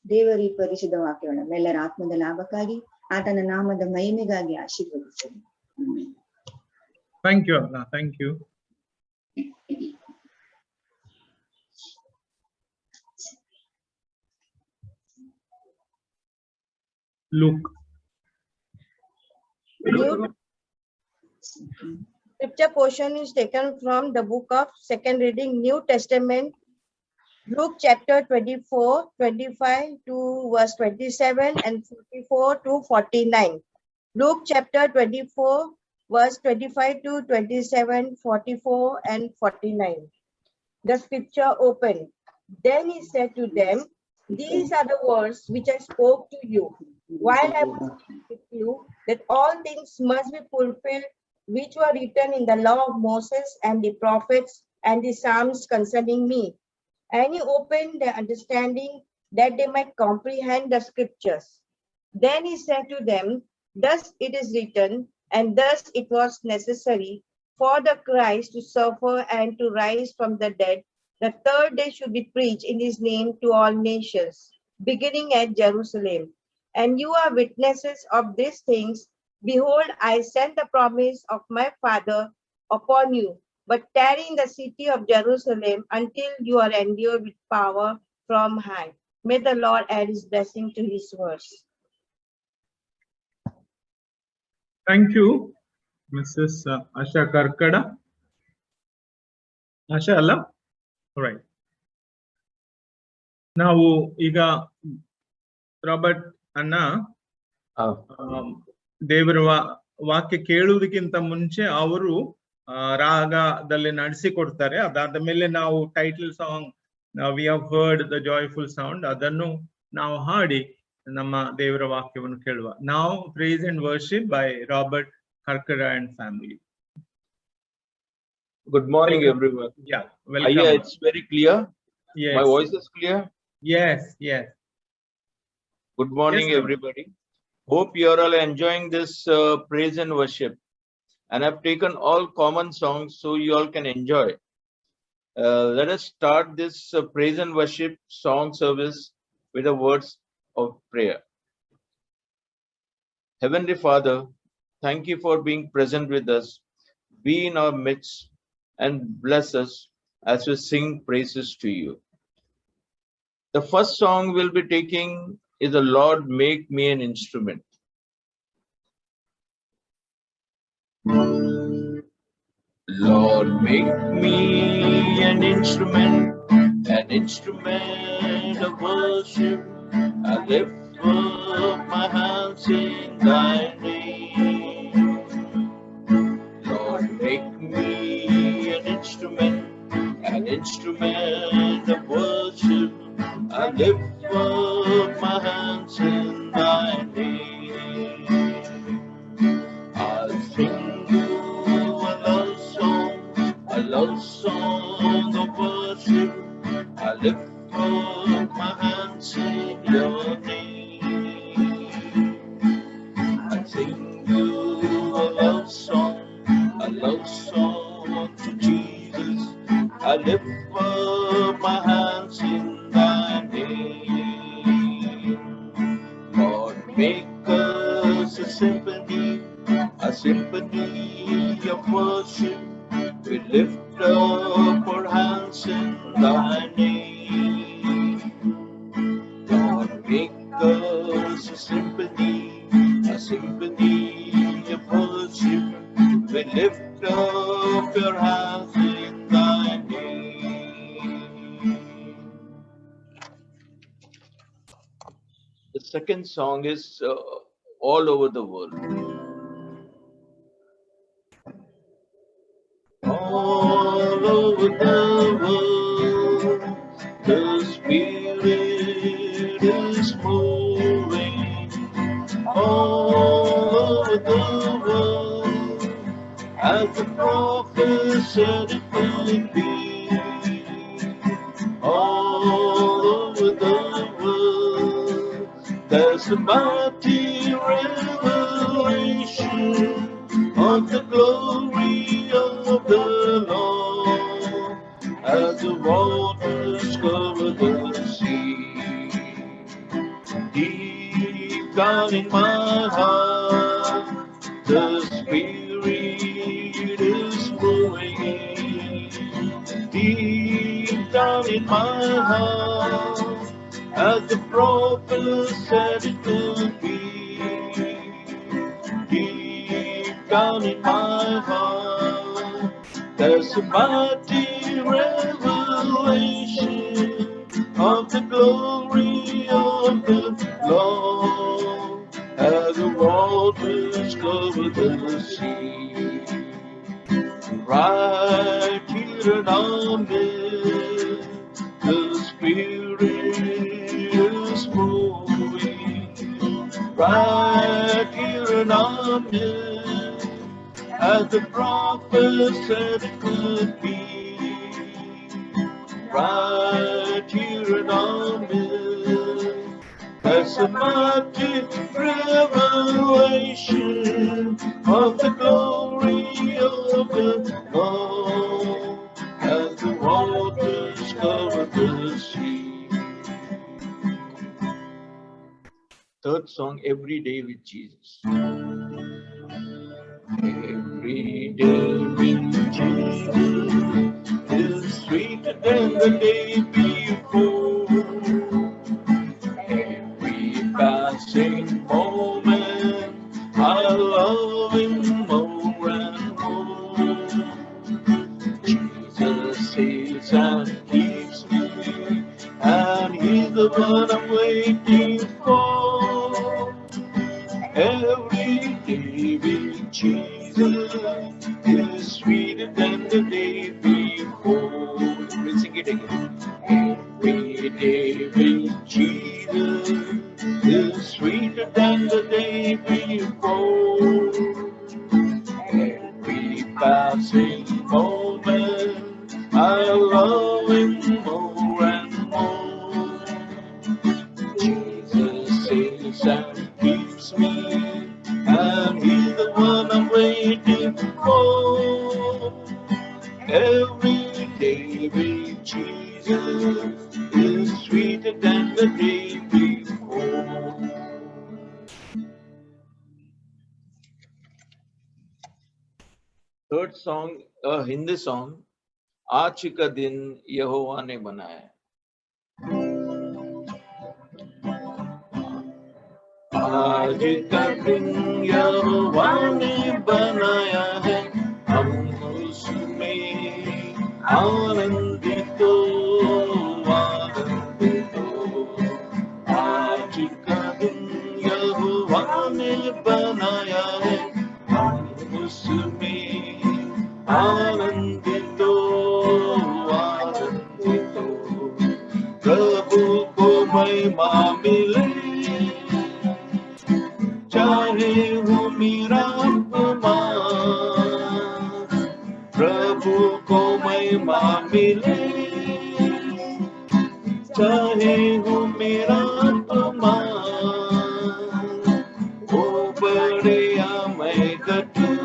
ದೇವರ ಈ ಪರಿಶುದ್ಧ ವಾಕ್ಯಗಳನ್ನು ಎಲ್ಲರ ಆತ್ಮದ ಲಾಭಕ್ಕಾಗಿ ಆತನ ನಾಮದ ಮಹಿಮೆಗಾಗಿ ಆಶೀರ್ವದಿಸಲಿ. Thank you, Anna. Thank you. Luke. Scripture portion is taken from the book of second reading, New Testament, Luke chapter 24, 25 to verse 27 and 44 to 49. Luke chapter 24, verse 25 to 27, 44 and 49. The scripture opened. Then he said to them, "These are the words which I spoke to you while I was with you, that all things must be fulfilled which were written in the law of Moses and the prophets and the Psalms concerning me." And he opened their understanding that they might comprehend the scriptures. Then he said to them, "Thus it is written, and thus it was necessary for the Christ to suffer and to rise from the dead. The third day should be preached in his name to all nations, beginning at Jerusalem. And you are witnesses of these things. Behold, I send the promise of my Father upon you, but tarry in the city of Jerusalem until you are endued with power from high." May the Lord add his blessing to his words. Thank you, Mrs. Asha Karkada. ಆಶಾ ಅಲ್ಲ? Right. ನಾವು ಈಗ Robert ಅಣ್ಣ ದೇವರ ವಾಕ್ಯ ಕೇಳುವುದಕ್ಕಿಂತ ಮುಂಚೆ ಅವರು ರಾಗದಲ್ಲಿ ನಡೆಸಿಕೊಡ್ತಾರೆ. ಅದಾದ ಮೇಲೆ ನಾವು title song we have heard the joyful sound ಅದನ್ನು ನಾವು ಹಾಡಿ ನಮ್ಮ ದೇವರ ವಾಕ್ಯವನ್ನು ಕೇಳುವ. ನಾವು praise and worship by Robert Karkera and family. Good morning, everyone. Yeah, welcome. Yeah, it's very clear. Yes. My voice is clear. Yes, yes. Good morning, Yes, sir. everybody. Hope you are all enjoying this praise and worship. And I've taken all common songs so you all can enjoy. Let us start this praise and worship song service with the words of prayer. Heavenly Father, thank you for being present with us. Be in our midst and bless us as we sing praises to you. The first song we'll be taking is "The Lord Make Me an Instrument." Lord, make me an instrument of worship. I lift up my hands in thy name. Lord, make me an instrument of worship. I lift up my hands in thy name. I'll sing you a love song of worship. I lift up my hands in your name. I sing you a love song to Jesus. I lift up my hands in thy name. Lord, make us a symphony of worship. We lift up our hands in thy name. Lord, make us a symphony of worship. We lift up your hands in thy name. The second song is all over the world. All over the world, the Spirit is moving. All over the world, as the prophet said it would be. All over the world, there's a mighty revelation of the glory of the Lord, as the waters cover the sea. Deep down in my heart, the Spirit is moving. Deep down in my heart, as the prophet said it would be. Deep down in my heart, there's a mighty revelation of the glory of the Lord, as the waters cover the sea. Right here in our midst, the Spirit is moving. Right here in our midst, as the prophet said it could be. Right here in our midst, there's a mighty revelation of the glory of the Lord, as the waters cover the sea. Third song, Every Day with Jesus. Every day with Jesus is sweeter than the day before. Every passing moment, I love him more and more. Jesus is sweeter than the day before. We'll sing it again. Every day with Jesus is sweeter than the day before. Every passing moment, I love Him more and more. Jesus saves and keeps me, and He's the one I'm waiting for. Every day with Jesus is sweeter than the day before. Third song, a Hindi song, आज का दिन यहोवा ने बनाया. आज का दिन यहोवा ने बनाया है, हम उसमें आनंदित हो, आनंदित हो. आज का दिन यहोवा ने बनाया है, हम उसमें आनंदित हो, आनंदित हो. प्रभु को महिमा मिले, चाहे वो मेरा अपमान. प्रभु को महिमा मिले, चाहे वो मेरा अपमान. वो बड़े या मैं घटूं,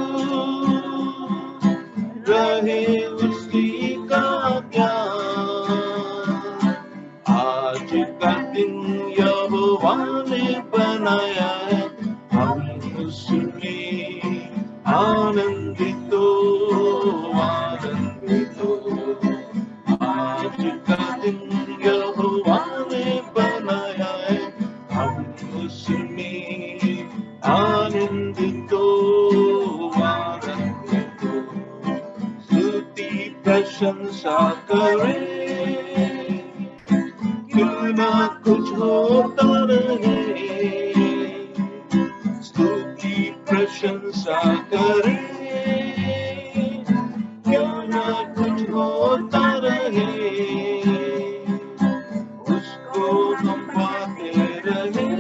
रहे उसी का ज्ञान. आज का दिन यहोवा ने बनाया है, हम उसमें आनंदित हो, आनंदित हो. आज का दिन यहोवा ने बनाया है, हम उसमें आनंदित हो, आनंदित हो. स्तुति प्रशंसा करें, क्यों ना कुछ होता रहे. प्रशंसा करें, क्यों ना कुछ होता रहे. उसको हम पाते रहे,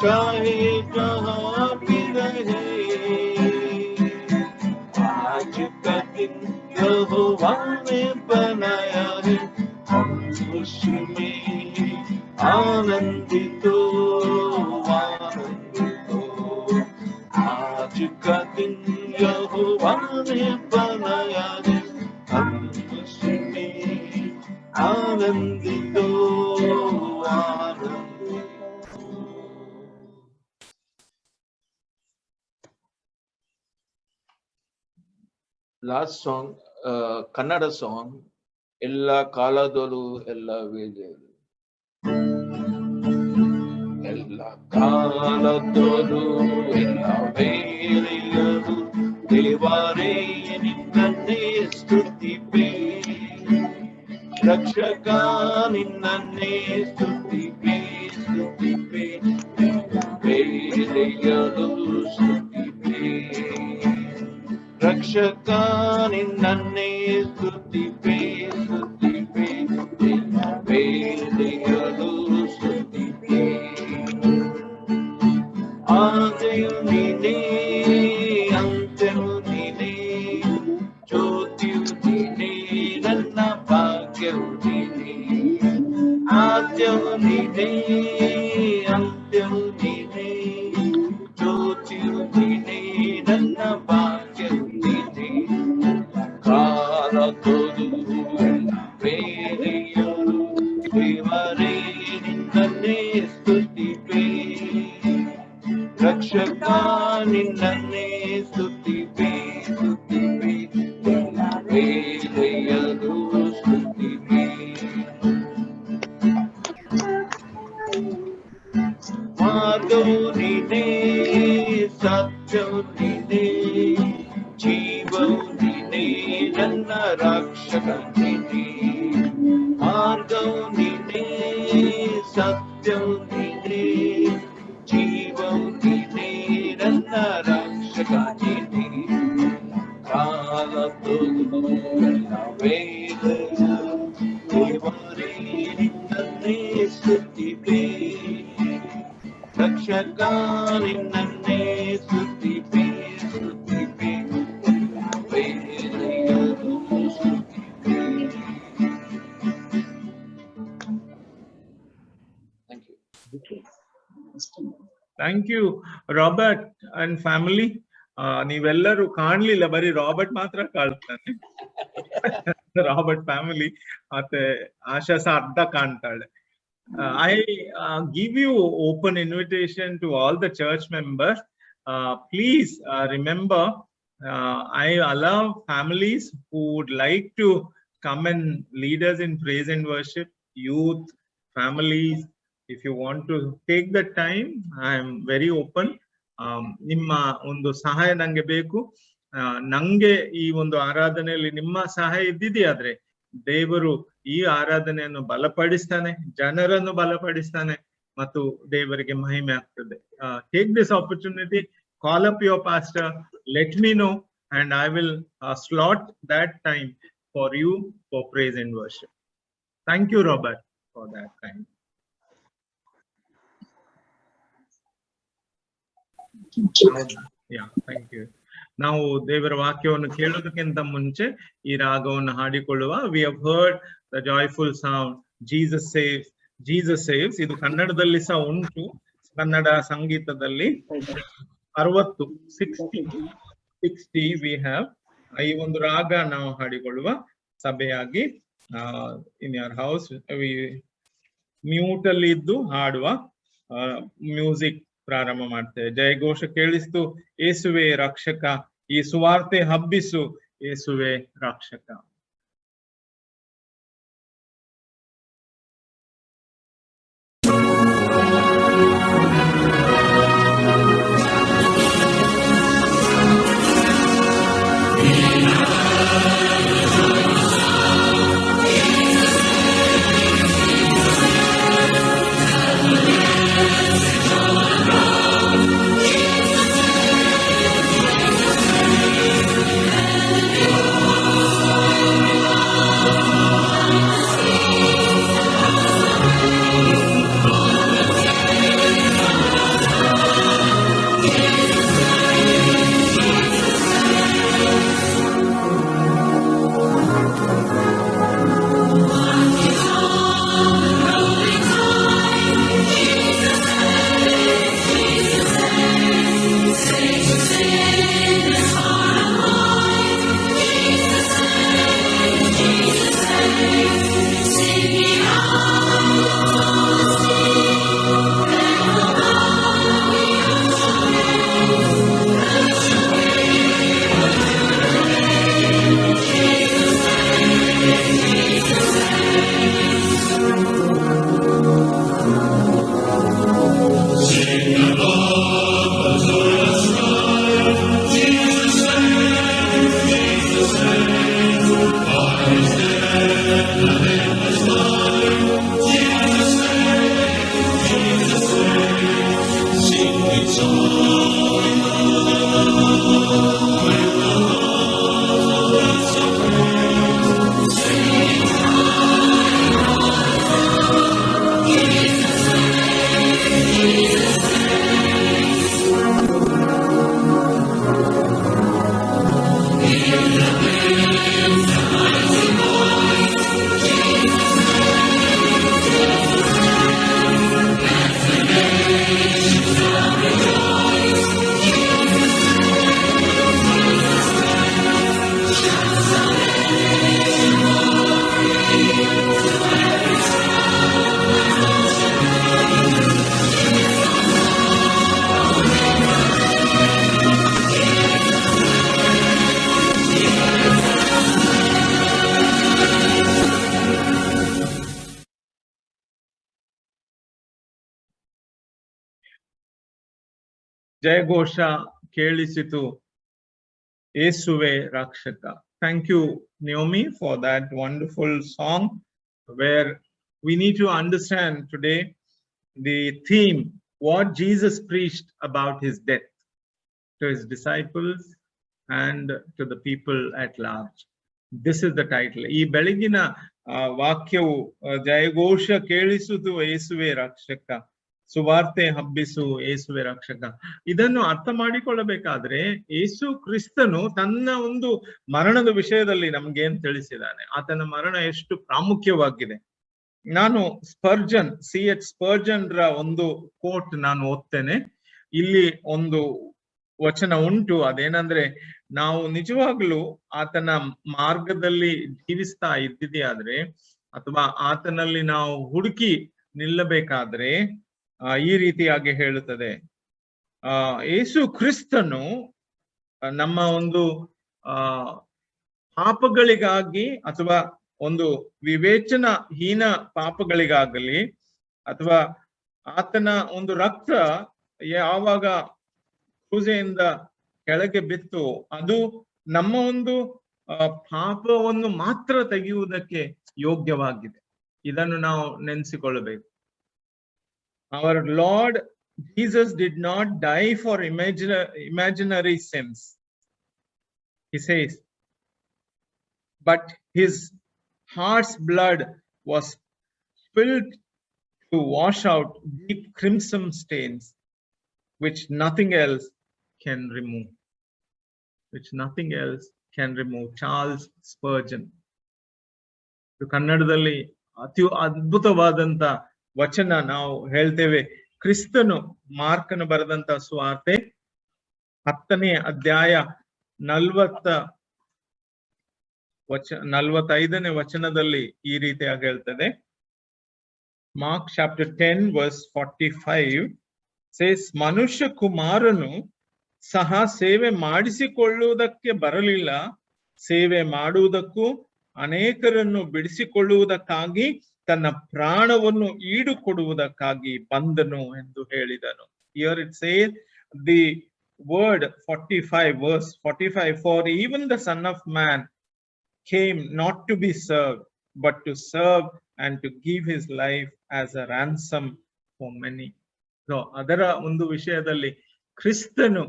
चाहे जहाँ भी रहे. आज का दिन यहोवा ने बनाया है, हम उसमें आनंदित हो, आनंदित हो. आज का दिन यहोवा ने बनाया है, हम उसमें आनंदित हो, आनंदित हो. Last song, Kannada song, Ella Kaladolu Ella Vedelu. Ella Kaladolu Ella Vedelu, Devare Ninnanne Stutipe, Rakshaka Ninnanne Stutipe, Stutipe, Vedelu Stutipe. Rakshaka ninnanne stutipe, stutipe, vedeyadu stutipe. Aadayu neene, antayu neene, jyotiyu neene, nanna bhagyavu neene. Aadayu neene, antayu neene, jyotiyu neene, nanna bhagyavu. Kaladolu vedeyadu, devare ninnanne stutipe, Rakshaka ninnanne stutipe, stutipe, vedeyadu stutipe. Margavu neene, satyavu neene, jeevavu neene, nanna rakshaka neene. Margavu neene, satyavu neene, jeevavu neene, nanna rakshaka Thank you, Robert and family. ನೀವೆಲ್ಲರೂ ಕಾಣ್ಲಿಲ್ಲ, ಬರೀ Robert ಮಾತ್ರ ಕಾಣ್ತಾನೆ. Robert family ಮತ್ತೆ ಆಶಾ ಸಹ ಅರ್ಧ ಕಾಣ್ತಾಳೆ. I give you open invitation to all the church members. Please remember, I allow families who would like to come and lead us in praise and worship, youth, families. If you want to take the time, I am very open. ನಿಮ್ಮ ಒಂದು ಸಹಾಯ ನಂಗೆ ಬೇಕು. ನಂಗೆ ಈ ಒಂದು ಆರಾಧನೆಯಲ್ಲಿ ನಿಮ್ಮ ಸಹಾಯ ಇದ್ದಿದೆಯಾದ್ರೆ ದೇವರು ಈ ಆರಾಧನೆಯನ್ನು ಬಲಪಡಿಸ್ತಾನೆ, ಜನರನ್ನು ಬಲಪಡಿಸ್ತಾನೆ ಮತ್ತು ದೇವರಿಗೆ ಮಹಿಮೆ ಆಗ್ತದೆ. Take this opportunity, call up your pastor, let me know, and I will slot that time for you for praise and worship. Thank you, Robert, for that time. Yeah, thank you. ನಾವು ದೇವರ ವಾಕ್ಯವನ್ನು ಕೇಳೋದಕ್ಕಿಂತ ಮುಂಚೆ ಈ ರಾಗವನ್ನು ಹಾಡಿಕೊಳ್ಳುವ. We have heard the joyful sound, Jesus saves, Jesus saves. ಇದು ಕನ್ನಡದಲ್ಲಿ ಸಹ ಉಂಟು. ಕನ್ನಡ ಸಂಗೀತದಲ್ಲಿ 60 we have. ಈ ಒಂದು ರಾಗ ನಾವು ಹಾಡಿಕೊಳ್ಳುವ ಸಭೆಯಾಗಿ in your house ಮ್ಯೂಟ್ ಅಲ್ಲಿ ಇದ್ದು ಹಾಡುವ ಮ್ಯೂಸಿಕ್ ಪ್ರಾರಂಭ ಮಾಡ್ತೇವೆ. ಜಯಘೋಷ ಕೇಳಿಸ್ತು, ಯೇಸುವೆ ರಕ್ಷಕ, ಈ ಸುವಾರ್ತೆ ಹಬ್ಬಿಸು, ಯೇಸುವೆ ರಕ್ಷಕ. ಜಯಘೋಷ ಕೇಳಿಸಿತು, ಯೇಸುವೆ ರಕ್ಷಕ. Thank you, Naomi, for that wonderful song where we need to understand today the theme, what Jesus preached about his death to his disciples and to the people at large. This is the title. ಈ ಬೆಳಗಿನ ವಾಕ್ಯವು ಜಯಘೋಷ ಕೇಳಿಸುವುದು ಯೇಸುವೆ ರಕ್ಷಕ, ಸುವಾರ್ತೆ ಹಬ್ಬಿಸು, ಯೇಸುವೆ ರಕ್ಷಕ. ಇದನ್ನು ಅರ್ಥ ಮಾಡಿಕೊಳ್ಳಬೇಕಾದ್ರೆ ಯೇಸು ಕ್ರಿಸ್ತನು ತನ್ನ ಒಂದು ಮರಣದ ವಿಷಯದಲ್ಲಿ ನಮ್ಗೇನ್ ತಿಳಿಸಿದ್ದಾನೆ, ಆತನ ಮರಣ ಎಷ್ಟು ಪ್ರಾಮುಖ್ಯವಾಗಿದೆ. ನಾನು ಸ್ಪರ್ಜನ್, C.H. ಸ್ಪರ್ಜನ್ ರ ಒಂದು ಕೋಟ್ ನಾನು ಓದ್ತೇನೆ. ಇಲ್ಲಿ ಒಂದು ವಚನ ಉಂಟು, ಅದೇನಂದ್ರೆ ನಾವು ನಿಜವಾಗ್ಲೂ ಆತನ ಮಾರ್ಗದಲ್ಲಿ ಜೀವಿಸ್ತಾ ಇದ್ದಿದೆಯಾದ್ರೆ ಅಥವಾ ಆತನಲ್ಲಿ ನಾವು ಹುಡುಕಿ ನಿಲ್ಲಬೇಕಾದ್ರೆ ಈ ರೀತಿಯಾಗಿ ಹೇಳುತ್ತದೆ. ಯೇಸು ಕ್ರಿಸ್ತನು ನಮ್ಮ ಒಂದು ಪಾಪಗಳಿಗಾಗಿ ಅಥವಾ ಒಂದು ವಿವೇಚನಾಹೀನ ಪಾಪಗಳಿಗಾಗಲಿ ಅಥವಾ ಆತನ ಒಂದು ರಕ್ತ ಯಾವಾಗ ಕ್ರೂಸೆಯಿಂದ ಕೆಳಗೆ ಬಿತ್ತು ಅದು ನಮ್ಮ ಒಂದು ಪಾಪವನ್ನು ಮಾತ್ರ ತೆಗೆಯುವುದಕ್ಕೆ ಯೋಗ್ಯವಾಗಿದೆ. ಇದನ್ನು ನಾವು ನೆನೆಸಿಕೊಳ್ಳಬೇಕು. Our Lord Jesus did not die for imaginary sins. He says, but his heart's blood was spilled to wash out deep crimson stains, which nothing else can remove. Which nothing else can remove. Charles Spurgeon. ಕನ್ನಡದಲ್ಲಿ ಅತಿ ಅದ್ಭುತವಾದಂತ ವಚನ ನಾವು ಹೇಳ್ತೇವೆ. ಕ್ರಿಸ್ತನು ಮಾರ್ಕನು ಬರೆದಂತ ಸುವಾರ್ತೆ 10ನೇ ಅಧ್ಯಾಯ 45ನೇ ವಚನದಲ್ಲಿ ಈ ರೀತಿಯಾಗಿ ಹೇಳ್ತದೆ. Mark chapter 10 verse 45 says, ಮನುಷ್ಯ ಕುಮಾರನು ಸಹ ಸೇವೆ ಮಾಡಿಸಿಕೊಳ್ಳುವುದಕ್ಕೆ ಬರಲಿಲ್ಲ, ಸೇವೆ ಮಾಡುವುದಕ್ಕೂ ಅನೇಕರನ್ನು ಬಿಡಿಸಿಕೊಳ್ಳುವುದಕ್ಕಾಗಿ ತನ್ನ ಪ್ರಾಣವನ್ನು ಈಡು ಕೊಡುವುದಕ್ಕಾಗಿ ಬಂದನು ಎಂದು ಹೇಳಿದನು. Here it says the word 45 verse 45, for even the Son of Man came not to be served but to serve and to give his life as a ransom for many. So ಅದರ ಒಂದು ವಿಷಯದಲ್ಲಿ ಕ್ರಿಸ್ತನು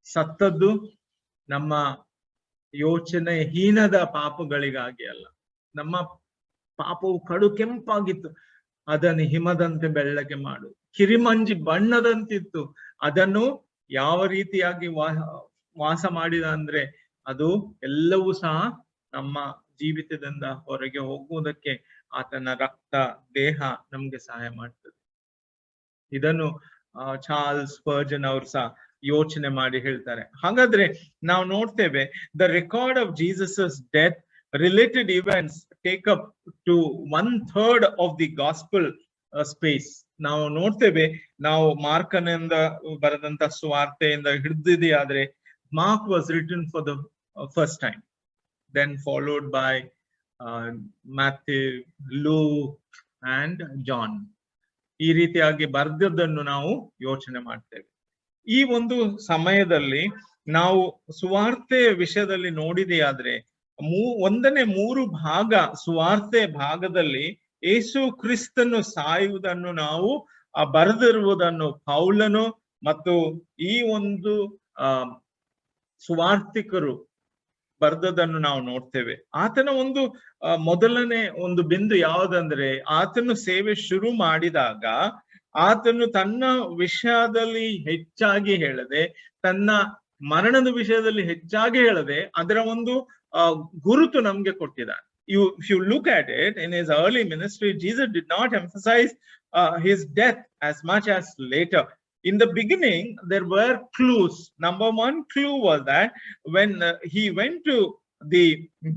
ಸತ್ತದ್ದು ನಮ್ಮ ಯೋಚನೆ ಹೀನದ ಪಾಪಗಳಿಗಾಗಿ ಅಲ್ಲ. ನಮ್ಮ ಪಾಪವು ಕಡು ಕೆಂಪಾಗಿತ್ತು, ಅದನ್ನು ಹಿಮದಂತೆ ಬೆಳ್ಳಗೆ ಮಾಡು. ಕಿರಿಮಂಜಿ ಬಣ್ಣದಂತಿತ್ತು, ಅದನ್ನು ಯಾವ ರೀತಿಯಾಗಿ ವಾಸ ಮಾಡಿದ ಅಂದ್ರೆ ಅದು ಎಲ್ಲವೂ ಸಹ ನಮ್ಮ ಜೀವಿತದಿಂದ ಹೊರಗೆ ಹೋಗುವುದಕ್ಕೆ ಆತನ ರಕ್ತ ದೇಹ ನಮ್ಗೆ ಸಹಾಯ ಮಾಡ್ತದೆ. ಇದನ್ನು ಚಾರ್ಲ್ಸ್ ಸ್ಪರ್ಜನ್ ಅವರು ಸಹ ಯೋಚನೆ ಮಾಡಿ ಹೇಳ್ತಾರೆ. ಹಾಗಾದ್ರೆ ನಾವು ನೋಡ್ತೇವೆ, the record of Jesus death related events take up to 1/3 of the gospel space. ನಾವು ನೋಡ್ತೇವೆ, ನಾವು ಮಾರ್ಕನಿಂದ ಬರೆದಂತ ಸುವಾರ್ತೆಯಿಂದ ಹಿಡಿದಿದೆಯಾದ್ರೆ Mark was written for the first time, then followed by Matthew, Luke and John. ಈ ರೀತಿಯಾಗಿ ಬರೆದದ್ದನ್ನು ನಾವು ಯೋಚನೆ ಮಾಡ್ತೇವೆ. ಈ ಒಂದು ಸಮಯದಲ್ಲಿ ನಾವು ಸುವಾರ್ತೆ ವಿಷಯದಲ್ಲಿ ನೋಡಿದೆಯಾದ್ರೆ 3 ಭಾಗ ಸುವಾರ್ತೆ ಭಾಗದಲ್ಲಿ ಯೇಸು ಕ್ರಿಸ್ತನು ಸಾಯುವುದನ್ನು ನಾವು ಬರೆದಿರುವುದನ್ನು ಪೌಲನು ಮತ್ತು ಈ ಒಂದು ಸುವಾರ್ತಿಕರು ಬರೆದದನ್ನು ನಾವು ನೋಡ್ತೇವೆ. ಆತನ ಒಂದು ಮೊದಲನೇ ಒಂದು ಬಿಂದು ಯಾವುದಂದ್ರೆ, ಆತನು ಸೇವೆ ಶುರು ಮಾಡಿದಾಗ ಆತನು ತನ್ನ ವಿಷಯದಲ್ಲಿ ಹೆಚ್ಚಾಗಿ ಹೇಳದೆ, ತನ್ನ ಮರಣದ ವಿಷಯದಲ್ಲಿ ಹೆಚ್ಚಾಗಿ ಹೇಳದೆ ಅದರ ಒಂದು ಗುರುತು ನಮ್ಗೆ ಕೊಟ್ಟಿದ್ದಾನೆ. If you look at it, in his early ministry, Jesus did not emphasize his death as much as later. In the beginning, there were clues. Number one clue was that when he went to the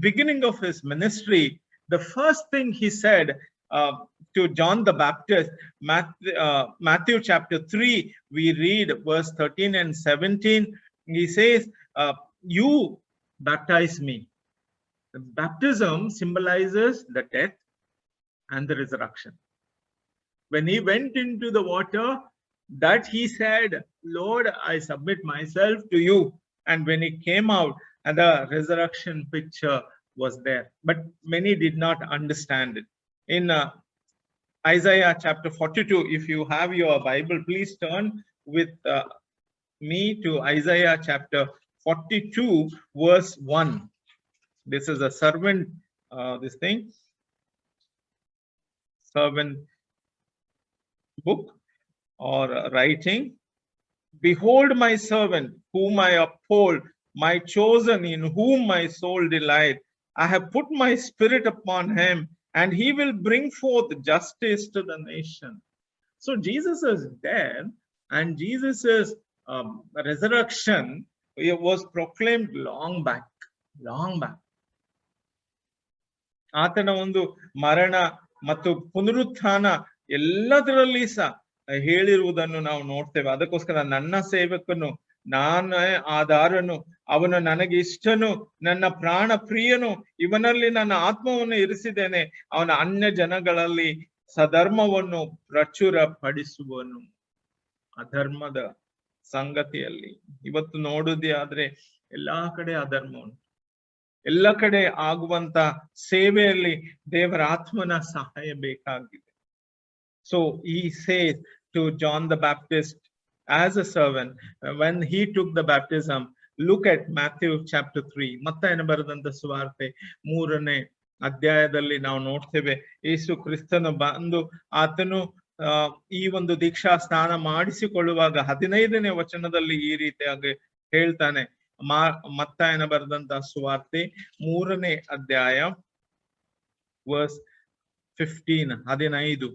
beginning of his ministry, the first thing he said to John the Baptist, Matthew chapter 3, we read verse 13 and 17. He says, you baptize me. The baptism symbolizes the death and the resurrection. When he went into the water, that he said, Lord, I submit myself to you. And when he came out, and the resurrection picture was there. But many did not understand it. In Isaiah chapter 42, if you have your Bible, please turn with me to Isaiah chapter 42 verse 1. This is a servant, servant book or writing. Behold my servant whom I uphold, my chosen in whom my soul delight. I have put my spirit upon him, and he will bring forth justice to the nation. So Jesus is there, And Jesus's resurrection, it was proclaimed long back. ಆತನ ಒಂದು ಮರಣ ಮತ್ತು ಪುನರುತ್ಥಾನ ಎಲ್ಲದರಲ್ಲಿ ಸಹ ಹೇಳಿರುವುದನ್ನು ನಾವು ನೋಡ್ತೇವೆ. ಅದಕ್ಕೋಸ್ಕರ ನನ್ನ ಸೇವಕನು, ನಾನೇ ಆಧಾರನು, ಅವನು ನನಗೆ ಇಷ್ಟನು, ನನ್ನ ಪ್ರಾಣ ಪ್ರಿಯನು, ಇವನಲ್ಲಿ ನನ್ನ ಆತ್ಮವನ್ನು ಇರಿಸಿದ್ದೇನೆ, ಅವನ ಅನ್ಯ ಜನಗಳಲ್ಲಿ ಸಧರ್ಮವನ್ನು ಪ್ರಚುರ ಪಡಿಸುವನು. ಅಧರ್ಮದ ಸಂಗತಿಯಲ್ಲಿ ಇವತ್ತು ನೋಡುವುದೇ ಆದ್ರೆ ಎಲ್ಲಾ ಕಡೆ ಅಧರ್ಮ ಉಂಟು. ಎಲ್ಲ ಕಡೆ ಆಗುವಂತ ಸೇವೆಯಲ್ಲಿ ದೇವರ ಆತ್ಮನ ಸಹಾಯ ಬೇಕಾಗಿದೆ. So he says to John the Baptist as a servant, when he took the baptism, look at Matthew chapter 3. ಮತ್ತಾಯನ ಬರೆದಂತ ಸುವಾರ್ತೆ 3ನೇ ಅಧ್ಯಾಯದಲ್ಲಿ ನಾವು ನೋಡ್ತೇವೆ, ಯೇಸು ಕ್ರಿಸ್ತನು ಬಂದು ಆತನು ಈ ಒಂದು ದೀಕ್ಷಾ ಸ್ನಾನ ಮಾಡಿಸಿಕೊಳ್ಳುವಾಗ 15ನೇ ವಚನದಲ್ಲಿ ಈ ರೀತಿಯಾಗಿ ಹೇಳ್ತಾನೆ. ಮತ್ತಾಯನ ಬರೆದಂತ ಸುವಾರ್ತೆ 3ನೇ ಅಧ್ಯಾಯ ವರ್ಸ್ 15.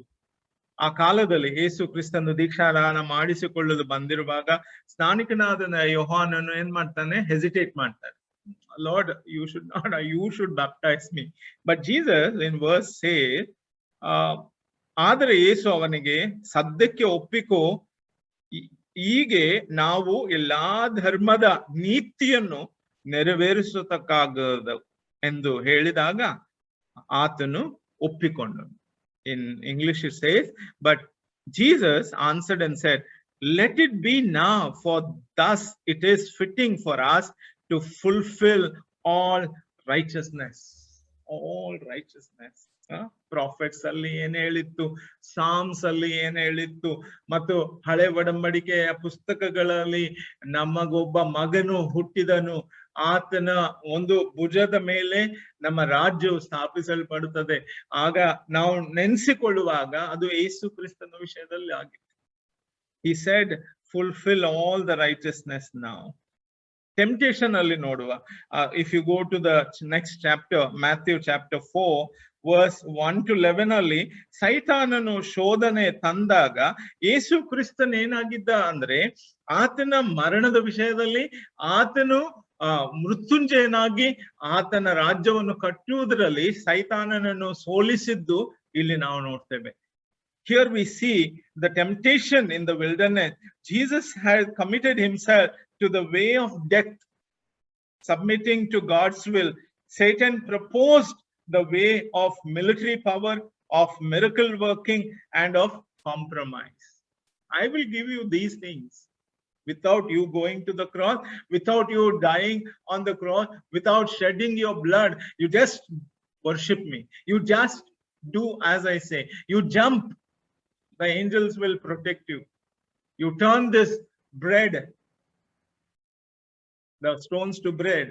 ಆ ಕಾಲದಲ್ಲಿ ಯೇಸು ಕ್ರಿಸ್ತನು ದೀಕ್ಷಾದಾನ ಮಾಡಿಸಿಕೊಳ್ಳಲು ಬಂದಿರುವಾಗ ಸ್ನಾನಿಕನಾದ ಯೋಹಾನನು ಏನ್ ಮಾಡ್ತಾನೆ? ಹೆಸಿಟೇಟ್ ಮಾಡ್ತಾನೆ. Lord, you should baptize me. But Jesus in verse says, ಆದರೆ ಯೇಸು ಅವನಿಗೆ, ಸದ್ಯಕ್ಕೆ ಒಪ್ಪಿಕೋ, ಹೀಗೆ ನಾವು ಎಲ್ಲಾ ಧರ್ಮದ ನೀತಿಯನ್ನು ನೆರವೇರಿಸತಕ್ಕಾಗದು ಎಂದು ಹೇಳಿದಾಗ ಆತನು ಒಪ್ಪಿಕೊಂಡನು. In English it says, but Jesus answered and said, let it be now, for thus it is fitting for us to fulfill all righteousness. All righteousness. Profits ಅಲ್ಲಿ ಏನ್ ಹೇಳಿತ್ತು, ಸಾಮ್ಸ್ ಅಲ್ಲಿ ಏನ್ ಹೇಳಿತ್ತು, ಮತ್ತು ಹಳೆ ಒಡಂಬಡಿಕೆಯ ಪುಸ್ತಕಗಳಲ್ಲಿ ನಮಗೊಬ್ಬ ಮಗನು ಹುಟ್ಟಿದನು, ಆತನ ಒಂದು ಭುಜದ ಮೇಲೆ ನಮ್ಮ ರಾಜ್ಯವು ಸ್ಥಾಪಿಸಲ್ಪಡುತ್ತದೆ. ಆಗ ನಾವು ನೆನೆಸಿಕೊಳ್ಳುವಾಗ ಅದು ಯೇಸು ಕ್ರಿಸ್ತನ ವಿಷಯದಲ್ಲಿ ಆಗಿದೆ. He said, fulfill all the righteousness now. Temptation ಅಲ್ಲಿ ನೋಡುವ, if you go to the next chapter, Matthew chapter 4 verse 1 to 11 ಅಲ್ಲಿ ಸೈತಾನನು ಶೋಧನೆ ತಂದಾಗ ಯೇಸು ಕ್ರಿಸ್ತನ್ ಏನಾಗಿದ್ದ ಅಂದ್ರೆ, ಆತನ ಮರಣದ ವಿಷಯದಲ್ಲಿ ಆತನು ಮೃತ್ಯುಂಜಯನಾಗಿ ಆತನ ರಾಜ್ಯವನ್ನು ಕಟ್ಟುವುದರಲ್ಲಿ ಸೈತಾನನನ್ನು ಸೋಲಿಸಿದ್ದು ಇಲ್ಲಿ ನಾವು ನೋಡ್ತೇವೆ. Here we see the temptation in the wilderness. Jesus had committed himself to the way of death, submitting to God's will. Satan proposed the way of military power, of miracle working, and of compromise. I will give you these things without you going to the cross, without you dying on the cross, without shedding your blood. You just worship me. You just do as I say. You jump, the angels will protect you. You turn this bread, the stones to bread.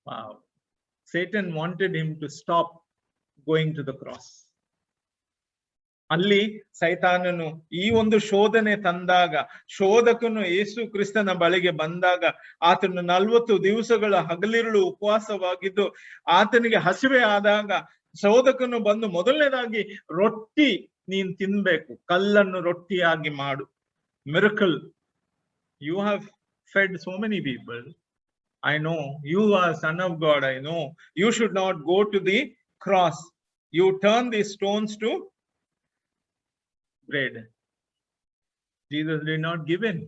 Wow. Satan wanted him to stop going to the cross. ಅಲ್ಲಿ ಸೈತಾನನು ಈ ಒಂದು ಶೋಧನೆ ತಂದಾಗ, ಶೋಧಕನು ಯೇಸು ಕ್ರಿಸ್ತನ ಬಳಿಗೆ ಬಂದಾಗ, ಆತನು 40 ದಿವಸಗಳ ಹಗಲಿರುಳು ಉಪವಾಸವಾಗಿದ್ದು ಆತನಿಗೆ ಹಸಿವೆ ಆದಾಗ ಶೋಧಕನು ಬಂದು ಮೊದಲನೇದಾಗಿ ರೊಟ್ಟಿ ನೀನ್ ತಿನ್ಬೇಕು, ಕಲ್ಲನ್ನು ರೊಟ್ಟಿಯಾಗಿ ಮಾಡು. Miracle. You have fed so many people. I know you are son of God. I know you should not go to the cross. You turn these stones to bread. Jesus did not give in.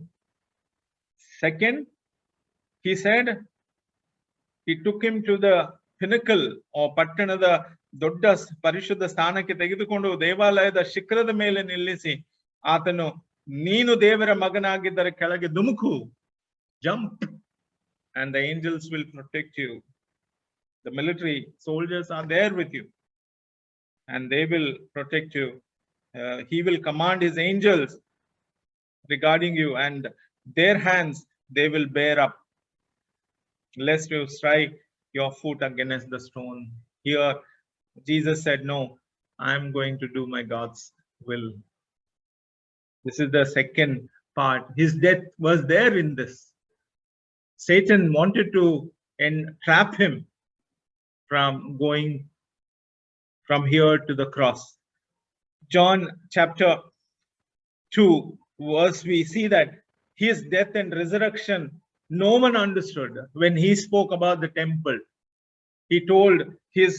Second, he said, he took him to the pinnacle or ಪಟ್ಟಣದ ದೊಡ್ಡ ಪರಿಶುದ್ಧ ಸ್ಥಾನಕ್ಕೆ ತೆಗೆದುಕೊಂಡು ದೇವಾಲಯದ ಶಿಖರದ ಮೇಲೆ ನಿಲ್ಲಿಸಿ ಆತನು, ನೀನು ದೇವರ ಮಗನಾಗಿದ್ದರೆ ಕೆಳಗೆ ಧುಮುಕು, jump, and the angels will protect you. The military soldiers are there with you and they will protect you. He will command his angels regarding you, and their hands they will bear up, lest you strike your foot against the stone. Here Jesus said, no, I am going to do my God's will. This is the second part. His death was there in this. Satan wanted to entrap him from going from here to the cross. John chapter 2 verse, we see that his death and resurrection, no one understood. When he spoke about the temple, he told his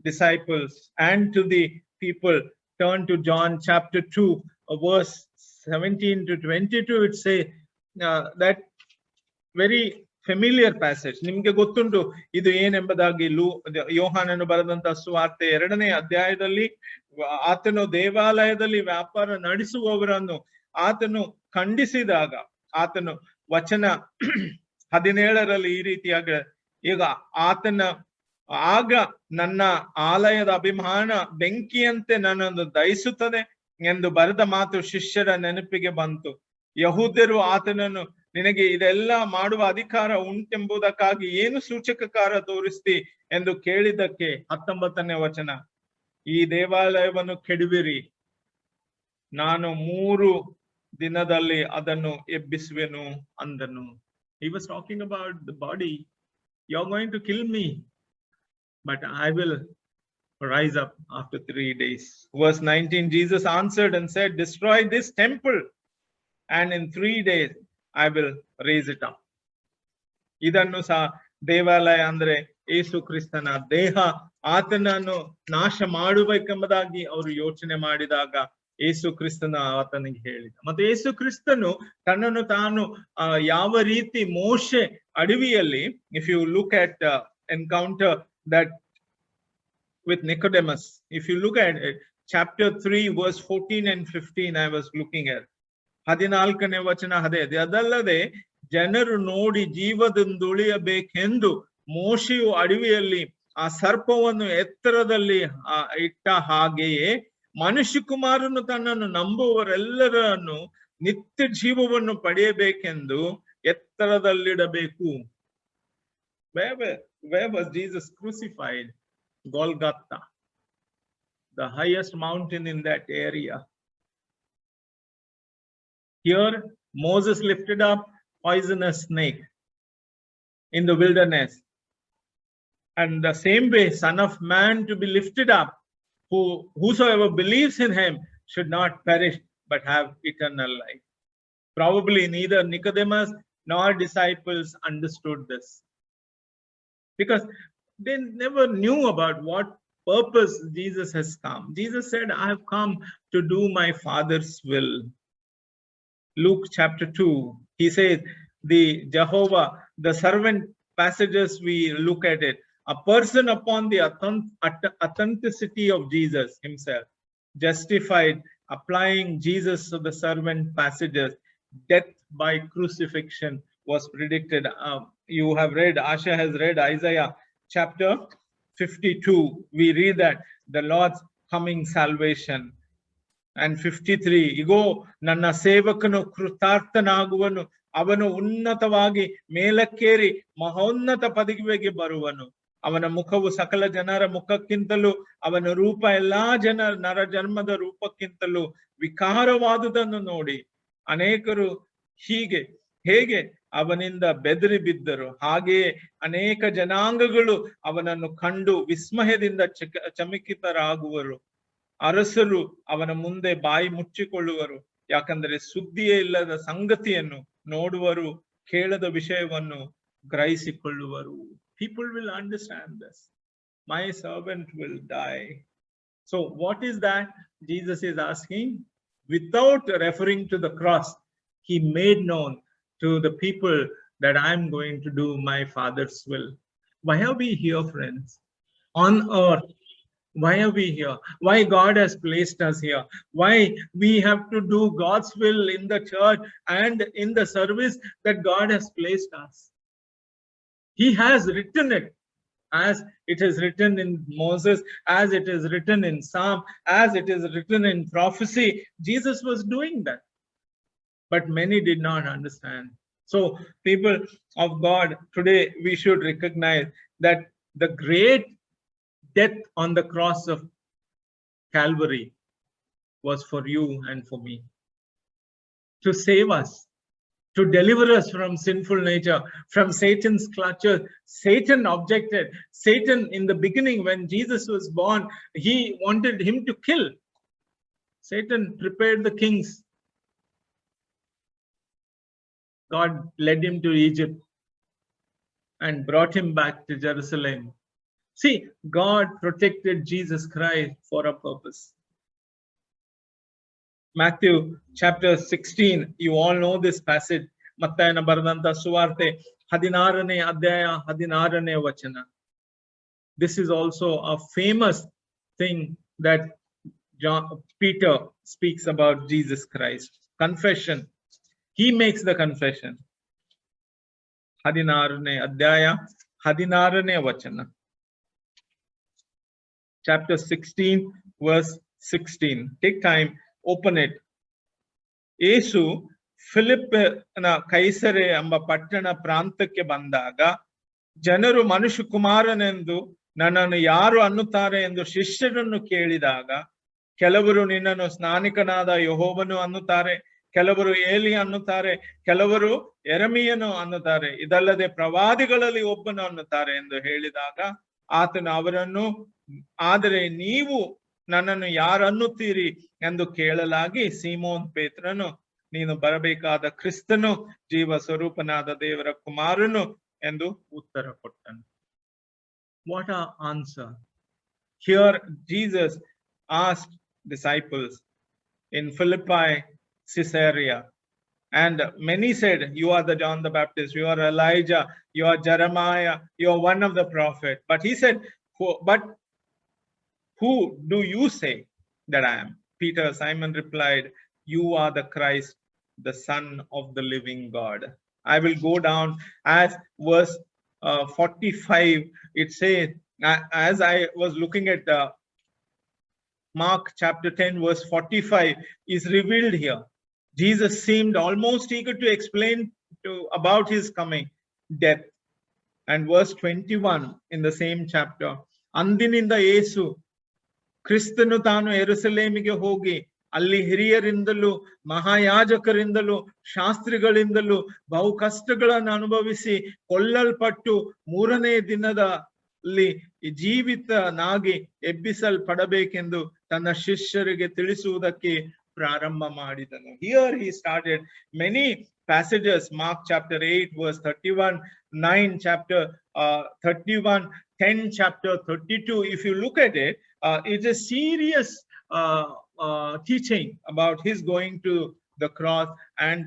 disciples and to the people, turn to John chapter 2, verse 17 to 22, it says that very familiar passage. ನಿಮ್ಗೆ ಗೊತ್ತುಂಟು ಇದು ಏನೆಂಬುದಾಗಿ ಯೋಹಾನನು ಬರೆದಂತಹ ಸುವಾರ್ತೆ 2ನೇ ಅಧ್ಯಾಯದಲ್ಲಿ ಆತನು ದೇವಾಲಯದಲ್ಲಿ ವ್ಯಾಪಾರ ನಡೆಸುವವರನ್ನು ಆತನು ಖಂಡಿಸಿದಾಗ ಆತನು ವಚನ 17ರಲ್ಲಿ ಈ ರೀತಿಯಾಗಿ, ಈಗ ಆತನ ಆಗ ನನ್ನ ಆಲಯದ ಅಭಿಮಾನ ಬೆಂಕಿಯಂತೆ ನನ್ನನ್ನು ದಹಿಸುತ್ತದೆ ಎಂದು ಬರೆದ ಮಾತು ಶಿಷ್ಯರ ನೆನಪಿಗೆ ಬಂತು. ಯಹೂದ್ಯರು ಆತನನ್ನು, ನಿನಗೆ ಇದೆಲ್ಲ ಮಾಡುವ ಅಧಿಕಾರ ಉಂಟೆಂಬುದಕ್ಕಾಗಿ ಏನು ಸೂಚಕಕಾರ ತೋರಿಸ್ತಿ ಎಂದು ಕೇಳಿದ್ದಕ್ಕೆ 19ನೇ ವಚನ, ಈ ದೇವಾಲಯವನ್ನು ಕೆಡವಿರಿ, ನಾನು 3 ದಿನದಲ್ಲಿ ಅದನ್ನು ಎಬ್ಬಿಸುವೆನು ಅಂದನು. He was talking about the body. You're going to kill me, but I will rise up after 3 days. Verse 19, Jesus answered and said, destroy this temple, and in 3 days I will raise it up. ಇದನ್ನು ಸಹ ದೇವಾಲಯ ಅಂದ್ರೆ ಯೇಸು ಕ್ರಿಸ್ತನ ದೇಹ, ಆತನನ್ನು ನಾಶ ಮಾಡಬೇಕೆಂಬುದಾಗಿ ಅವರು ಯೋಚನೆ ಮಾಡಿದಾಗ ಯೇಸು ಕ್ರಿಸ್ತನ ಆತನಿಗೆ ಹೇಳಿದ. ಮತ್ತೆ ಯೇಸು ಕ್ರಿಸ್ತನು ತನ್ನನ್ನು ತಾನು ಯಾವ ರೀತಿ ಮೋಶೆ ಅಡವಿಯಲ್ಲಿ, if you look at encounter that with Nicodemus, if you look at it, chapter 3 verse 14 and 15, I was looking at 14ನೇ ವಚನ ಅದೇ. ಅದಲ್ಲದೆ ಜನರು ನೋಡಿ ಜೀವದಿಂದುಳಿಯಬೇಕೆಂದು ಮೋಶೆಯು ಅಡವಿಯಲ್ಲಿ ಆ ಸರ್ಪವನ್ನು ಎತ್ತರದಲ್ಲಿ ಇಟ್ಟ ಹಾಗೆಯೇ ಮನುಷ್ಯ ಕುಮಾರನು ತನ್ನನ್ನು ನಂಬುವವರೆಲ್ಲರನ್ನು ನಿತ್ಯ ಜೀವವನ್ನು ಪಡೆಯಬೇಕೆಂದು ಎತ್ತರದಲ್ಲಿಡಬೇಕು. Where was Jesus crucified? Golgotha, the highest mountain in that area. Here Moses lifted up poisonous snake in the wilderness, and the same way Son of Man to be lifted up, whosoever believes in him should not perish but have eternal life. Probably neither Nicodemus nor disciples understood this, because they never knew about what purpose Jesus has come. Jesus said, I have come to do my Father's will. Luke chapter 2, he says, the Jehovah, the servant passages, we look at it, a person upon the authenticity of Jesus himself, justified, applying Jesus to the servant passages, death by crucifixion was predicted. You have read, Asha has read Isaiah chapter 52. We read that the Lord's coming salvation. And 53, ಇಗೋ ನನ್ನ ಸೇವಕನು ಕೃತಾರ್ಥನಾಗುವನು, ಅವನು ಉನ್ನತವಾಗಿ ಮೇಲಕ್ಕೇರಿ ಮಹೋನ್ನತ ಪದವಿಗೆ ಬರುವನು, ಅವನ ಮುಖವು ಸಕಲ ಜನರ ಮುಖಕ್ಕಿಂತಲೂ ಅವನ ರೂಪ ಎಲ್ಲಾ ನರ ಜನ್ಮದ ರೂಪಕ್ಕಿಂತಲೂ ವಿಕಾರವಾದುದನ್ನು ನೋಡಿ ಅನೇಕರು ಹೇಗೆ ಅವನಿಂದ ಬೆದರಿ ಬಿದ್ದರು, ಹಾಗೆಯೇ ಅನೇಕ ಜನಾಂಗಗಳು ಅವನನ್ನು ಕಂಡು ವಿಸ್ಮಯದಿಂದ ಚಮಕಿತರಾಗುವರು. ಅರಸರು ಅವನ ಮುಂದೆ ಬಾಯಿ ಮುಚ್ಚಿಕೊಳ್ಳುವರು, ಯಾಕಂದರೆ ಸುದ್ದಿಯೇ ಇಲ್ಲದ ಸಂಗತಿಯನ್ನು ನೋಡುವರು, ಕೇಳದ ವಿಷಯವನ್ನು ಗ್ರಹಿಸಿಕೊಳ್ಳುವರು. People will understand this. My servant will die. So what is that Jesus is asking? Without referring to the cross, he made known to the people that I'm going to do my Father's will. Why are we here, friends? On earth, why are we here? Why God has placed us here? Why we have to do God's will in the church and in the service that God has placed us? He has written it, as it is written in Moses, as it is written in Psalm, as it is written in prophecy. Jesus was doing that, but many did not understand. So people of God, today we should recognize that the great death on the cross of Calvary was for you and for me, to save us, to deliver us from sinful nature, from Satan's clutches. Satan objected. Satan, in the beginning, when Jesus was born, he wanted him to kill. Satan prepared the kings God led him to Egypt and brought him back to Jerusalem. See, God protected Jesus Christ for a purpose. Matthew chapter 16, you all know this passage. ಮತ್ತಾಯನ ಬರೆದಂತ ಸುವಾರ್ತೆ 16ನೇ ಅಧ್ಯಾಯ 16ನೇ ವಚನ. This is also a famous thing that Peter speaks about Jesus Christ. Confession. He makes the confession. 16ನೇ ಅಧ್ಯಾಯ 16ನೇ ವಚನ. Chapter 16, verse 16. Take time, open it. ಯೇಸು ಫಿಲಿಪ್ಪನ ಕೈಸರೆ ಎಂಬ ಪಟ್ಟಣ ಪ್ರಾಂತಕ್ಕೆ ಬಂದಾಗ ಜನರು ಮನುಷ್ಯ ಕುಮಾರನೆಂದು ನನ್ನನ್ನು ಯಾರು ಅನ್ನುತ್ತಾರೆ ಎಂದು ಶಿಷ್ಯರನ್ನು ಕೇಳಿದಾಗ ಕೆಲವರು ನಿನ್ನನ್ನು ಸ್ನಾನಿಕನಾದ ಯೆಹೋವನು ಅನ್ನುತ್ತಾರೆ, ಕೆಲವರು ಏಲಿ ಅನ್ನುತ್ತಾರೆ, ಕೆಲವರು ಯೆರೆಮೀಯನು ಅನ್ನುತ್ತಾರೆ, ಇದಲ್ಲದೆ ಪ್ರವಾದಿಗಳಲ್ಲಿ ಒಬ್ಬನು ಅನ್ನುತ್ತಾರೆ ಎಂದು ಹೇಳಿದಾಗ ಆತನು ಅವರನ್ನು, ಆದರೆ ನೀವು ನನ್ನನ್ನು ಯಾರನ್ನುತ್ತೀರಿ ಎಂದು ಕೇಳಲಾಗಿ ಸೀಮೋನ್ ಪೇತ್ರನು, ನೀನು ಬರಬೇಕಾದ ಕ್ರಿಸ್ತನು, ಜೀವ ಸ್ವರೂಪನಾದ ದೇವರ ಕುಮಾರನು ಎಂದು ಉತ್ತರ ಕೊಟ್ಟನು. What an answer. Here Jesus asked disciples in Philippi, Caesarea, and many said, you are the John the Baptist, you are Elijah, you are Jeremiah, you are one of the prophets. But he said, but who do you say that I am? Peter, Simon replied, you are the Christ, the Son of the living God. I will go down as verse 45. It says, as I was looking at Mark chapter 10, verse 45 is revealed here. Jesus seemed almost eager to explain about his coming death. And verse 21 in the same chapter, ಅಂದಿನಿಂದ ಯೇಸು ಕ್ರಿಸ್ತನು ತಾನು ಯೆರೂಸಲೇಮಿಗೆ ಹೋಗಿ ಅಲ್ಲಿ ಹಿರಿಯರಿಂದಲೂ ಮಹಾಯಾಜಕರಿಂದಲೂ ಶಾಸ್ತ್ರಿಗಳಿಂದಲೂ ಬಹು ಕಷ್ಟಗಳನ್ನು ಅನುಭವಿಸಿ ಕೊಲ್ಲಲ್ಪಟ್ಟು 3ನೇ ದಿನದಲ್ಲಿ ಜೀವಿತನಾಗಿ ಎಬ್ಬಿಸಲ್ಪಡಬೇಕೆಂದು ತನ್ನ ಶಿಷ್ಯರಿಗೆ ತಿಳಿಸುವುದಕ್ಕೆ ಪ್ರಾರಂಭ ಮಾಡಿದನು. Here he started many passages. Mark chapter 8 verse 31, 9 chapter 31, 10 chapter 32. If you look at it, it's a serious teaching about his going to the cross and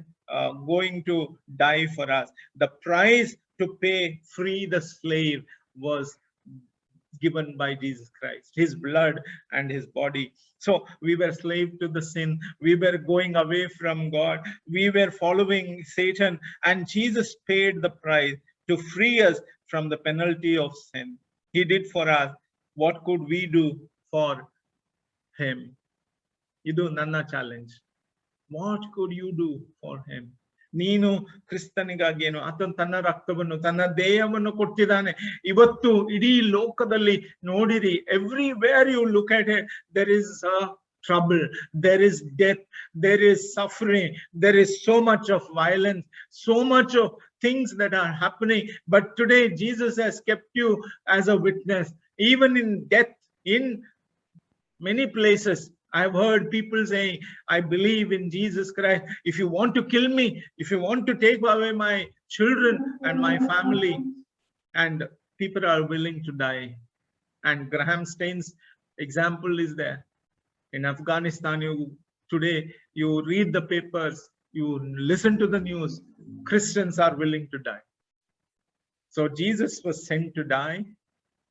going to die for us. The price to pay free the slave was given by Jesus Christ, his blood and his body. So we were slave to the sin, we were going away from God, we were following Satan, and Jesus paid the price to free us from the penalty of sin. He did for us. What could we do for him? Idu nanna challenge. What could you do for him? ನೀನು ಕ್ರಿಸ್ತನಿಗಾಗಿ ಏನು, ಆತನು ತನ್ನ ರಕ್ತವನ್ನು ತನ್ನ ದೇಹವನ್ನು ಕೊಟ್ಟಿದ್ದಾನೆ. ಇವತ್ತು ಇಡೀ ಲೋಕದಲ್ಲಿ ನೋಡಿರಿ, everywhere you look at it, there is trouble, there is death, there is suffering, there is so much of violence, so much of things that are happening. But today Jesus has kept you as a witness. Even in death, in many places, I've heard people saying, I believe in Jesus Christ. If you want to kill me, if you want to take away my children and my family, and people are willing to die. And Graham Stein's example is there. In Afghanistan, today you read the papers, you listen to the news, Christians are willing to die. So Jesus was sent to die.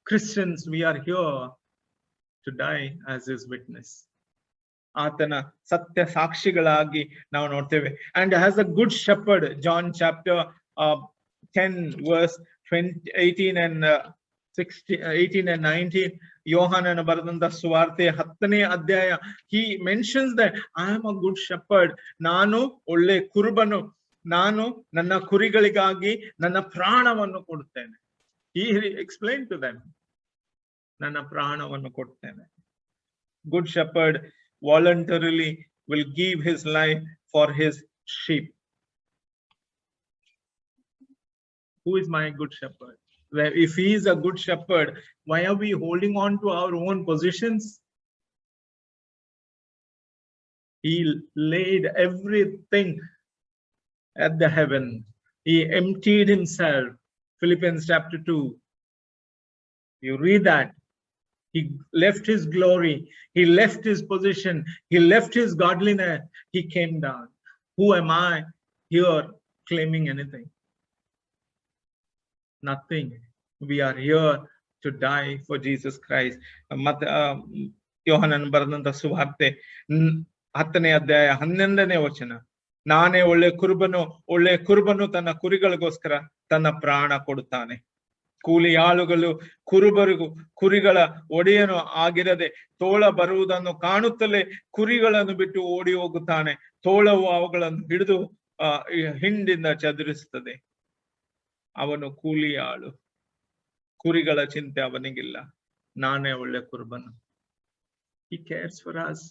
Christians, we are here to die as his witness. ಆತನ ಸತ್ಯ ಸಾಕ್ಷಿಗಳಾಗಿ ನಾವು ನೋಡ್ತೇವೆ. And as a good shepherd, John chapter 10 verse 18 and 19, ಯೋಹಾನನ ಬರೆದಂತ ಸುವಾರ್ತೆ 10ನೇ ಅಧ್ಯಾಯ, he mentions that I am a good shepherd. ನಾನು ಒಳ್ಳೆ ಕುರುಬನು, ನಾನು ನನ್ನ ಕುರಿಗಳಿಗಾಗಿ ನನ್ನ ಪ್ರಾಣವನ್ನು ಕೊಡುತ್ತೇನೆ. He explained to them, ನನ್ನ ಪ್ರಾಣವನ್ನು ಕೊಡ್ತೇನೆ. Good shepherd voluntarily will give his life for his sheep. Who is my good shepherd? If he is a good shepherd, why are we holding on to our own positions? He laid everything at the heaven. He emptied himself. Philippians chapter 2. You read that. He left his glory. He left his position. He left his godliness. He came down. Who am I here claiming anything? Nothing. We are here to die for Jesus Christ. ಯೋಹನನ ಬರೆದಂತ ಸುವಾರ್ತೆ 10ನೇ ಅಧ್ಯಾಯ 11ನೇ ವಚನ. ನಾನೇ ಒಳ್ಳೆ ಕುರುಬನು ತನ್ನ ಕುರಿಗಳಿಗೋಸ್ಕರ ತನ್ನ ಪ್ರಾಣ ಕೊಡುತ್ತಾನೆ. ಕೂಲಿಯಾಳುಗಳು ಕುರಿಗಳ ಒಡೆಯನು ಆಗಿರದೆ ತೋಳ ಬರುವುದನ್ನು ಕಾಣುತ್ತಲೇ ಕುರಿಗಳನ್ನು ಬಿಟ್ಟು ಓಡಿ ಹೋಗುತ್ತಾನೆ. ತೋಳವು ಅವುಗಳನ್ನು ಹಿಡಿದು ಹಿಂಡಿಂದ ಚದುರಿಸುತ್ತದೆ. ಅವನು ಕೂಲಿಯಾಳು. ಕುರಿಗಳ ಚಿಂತೆ ಅವನಿಗಿಲ್ಲ. ನಾನೇ ಒಳ್ಳೆ ಕುರುಬನು. He cares for us.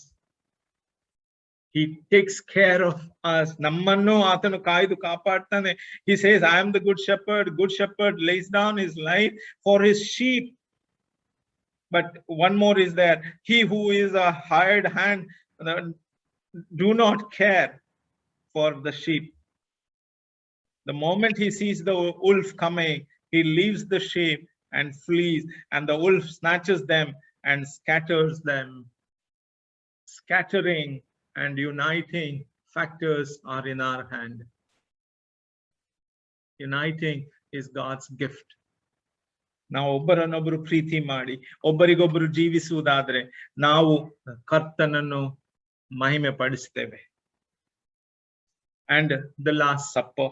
He takes care of us. ನಮ್ಮನ್ನು ಆತನು ಕಾಯ್ದು ಕಾಪಾಡ್ತಾನೆ. He says, I am the good shepherd. Good shepherd lays down his life for his sheep. But one more is there. He who is a hired hand do not care for the sheep. The moment he sees the wolf coming, he leaves the sheep and flees, and the wolf snatches them and scatters them. Scattering and uniting factors are in our hand. Uniting is God's gift. ನಾವು ಒಬ್ಬರನ್ನೊಬ್ಬರು ಪ್ರೀತಿ ಮಾಡಿ ಒಬ್ಬರಿಗೊಬ್ಬರು ಜೀವಿಸುವುದಾದ್ರೆ ನಾವು ಕರ್ತನನ್ನು ಮಹಿಮೆ ಪಡಿಸ್ತೇವೆ. And the last supper.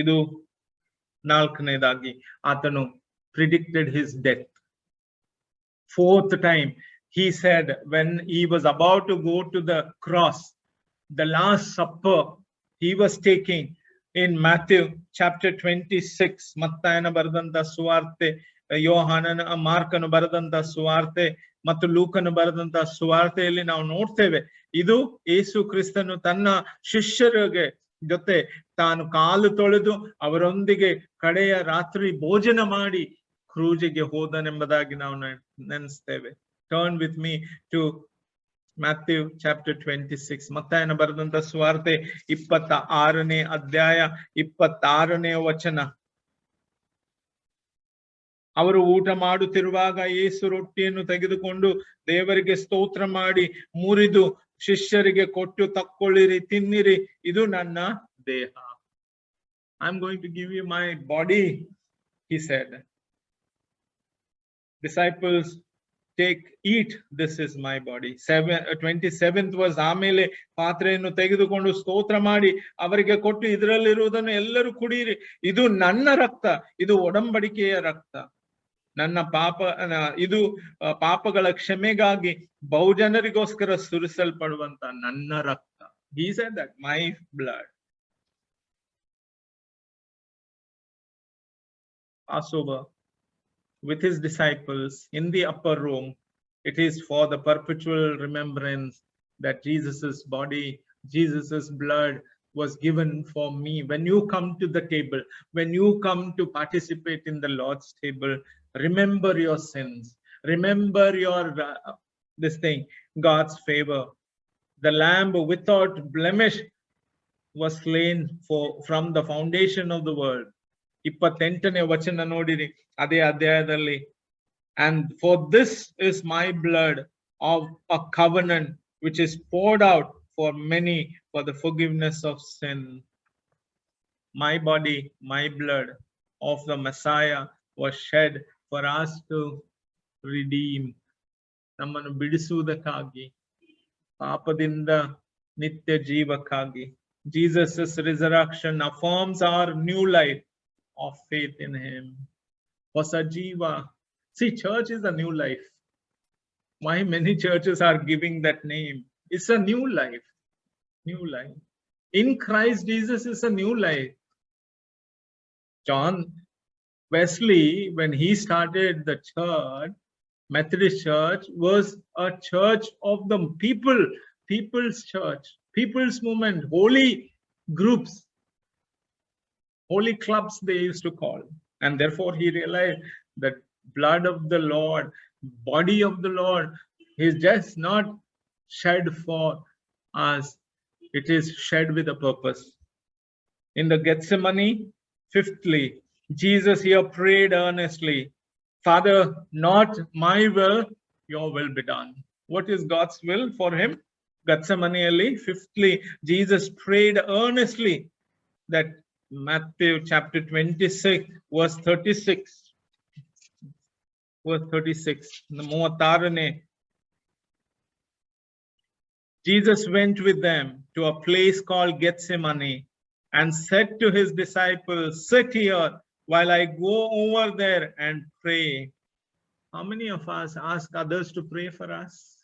ಇದು 4ನೇದಾಗಿ ಆತನು predicted his death. 4th time he said when he was about to go to the cross, the last supper he was taking in Matthew chapter 26. ಮತ್ತಾಯನ ಬರೆದಂತ ಸುವಾರ್ತೆ, ಯೋಹಾನನ ಮಾರ್ಕನು ಬರೆದಂತ ಸುವಾರ್ತೆ ಮತ್ತು ಲೂಕನು ಬರೆದಂತ ಸುವಾರ್ತೆಯಲ್ಲಿ ನಾವು ನೋಡ್ತೇವೆ. ಇದು ಯೇಸು ಕ್ರಿಸ್ತನು ತನ್ನ ಶಿಷ್ಯರಿಗೆ ಜೊತೆ ತಾನು ಕಾಲು ತೊಳೆದು ಅವರೊಂದಿಗೆ ಕಡೆಯ ರಾತ್ರಿ ಭೋಜನ ಮಾಡಿ ಕ್ರೂಜಿಗೆ ಹೋದನೆಂಬುದಾಗಿ ನಾವು ನೆನೆಸ್ತೇವೆ. Turn with me to Matthew chapter 26. ಮತ್ತಾಯನ ಬರೆದಂತ ಸುವಾರ್ತೆ 26ನೇ ಅಧ್ಯಾಯ 26ನೇ ವಚನ. ಅವರು ಊಟ ಮಾಡುತ್ತಿರುವಾಗ ಯೇಸು ರೊಟ್ಟಿಯನ್ನು ತೆಗೆದುಕೊಂಡು ದೇವರಿಗೆ ಸ್ತೋತ್ರ ಮಾಡಿ ಮುರಿದು ಶಿಷ್ಯರಿಗೆ ಕೊಟ್ಟು, ತಕ್ಕೊಳ್ಳಿರಿ, ತಿನ್ನಿರಿ, ಇದು ನನ್ನ ದೇಹ. I'm going to give you my body, he said. Disciples, take, eat, this is my body. 27th was ಆಮೇಲೆ ಪಾತ್ರೆಯನ್ನು ತೆಗೆದುಕೊಂಡು ಸ್ತೋತ್ರ ಮಾಡಿ ಅವರಿಗೆ ಕೊಟ್ಟು, ಇದರಲ್ಲಿರುವುದನ್ನು ಎಲ್ಲರೂ ಕುಡಿಯಿರಿ, ಇದು ನನ್ನ ರಕ್ತ, ಇದು ಒಡಂಬಡಿಕೆಯ ರಕ್ತ, ನನ್ನ ಇದು ಪಾಪಗಳ ಕ್ಷಮೆಗಾಗಿ ಬಹುಜನರಿಗೋಸ್ಕರ ಸುರಿಸಲ್ಪಡುವಂತ ನನ್ನ ರಕ್ತ. He said that, my blood. Passover with his disciples in the upper room, it is for the perpetual remembrance that Jesus's body, Jesus's blood was given for me. When you come to the table, when you come to participate in the Lord's table, remember your sins, remember your God's favor. The lamb without blemish was slain from the foundation of the world. 28ನೇ ವಚನ ನೋಡಿರಿ ಅದೇ ಅಧ್ಯಾಯದಲ್ಲಿ. And for this is my blood of a covenant which is poured out for many for the forgiveness of sin. My body, my blood of the Messiah was shed for us to redeem. ನಮ್ಮನ್ನು ಬಿಡಿಸುವುದಕ್ಕಾಗಿ, ಪಾಪದಿಂದ ನಿತ್ಯ ಜೀವಕ್ಕಾಗಿ. Jesus' resurrection affirms our new life of faith in him. ಹೊಸ ಜೀವ. See, church is a new life. Why many churches are giving that name? It's a new life. New life. In Christ Jesus is a new life. John Wesley, when he started the church, Methodist Church was a church of the people, people's church, people's movement, holy groups, holy clubs they used to call. And therefore he realized that blood of the Lord, body of the Lord is just not shed for us. It is shed with a purpose. In the Gethsemane, fifthly, Jesus here prayed earnestly, Father, not my will, your will be done. What is God's will for him? Gethsemane. Fifthly, Jesus prayed earnestly that Matthew chapter 26, verse 36. Verse 36. Jesus went with them to a place called Gethsemane and said to his disciples, sit here while I go over there and pray. How many of us ask others to pray for us?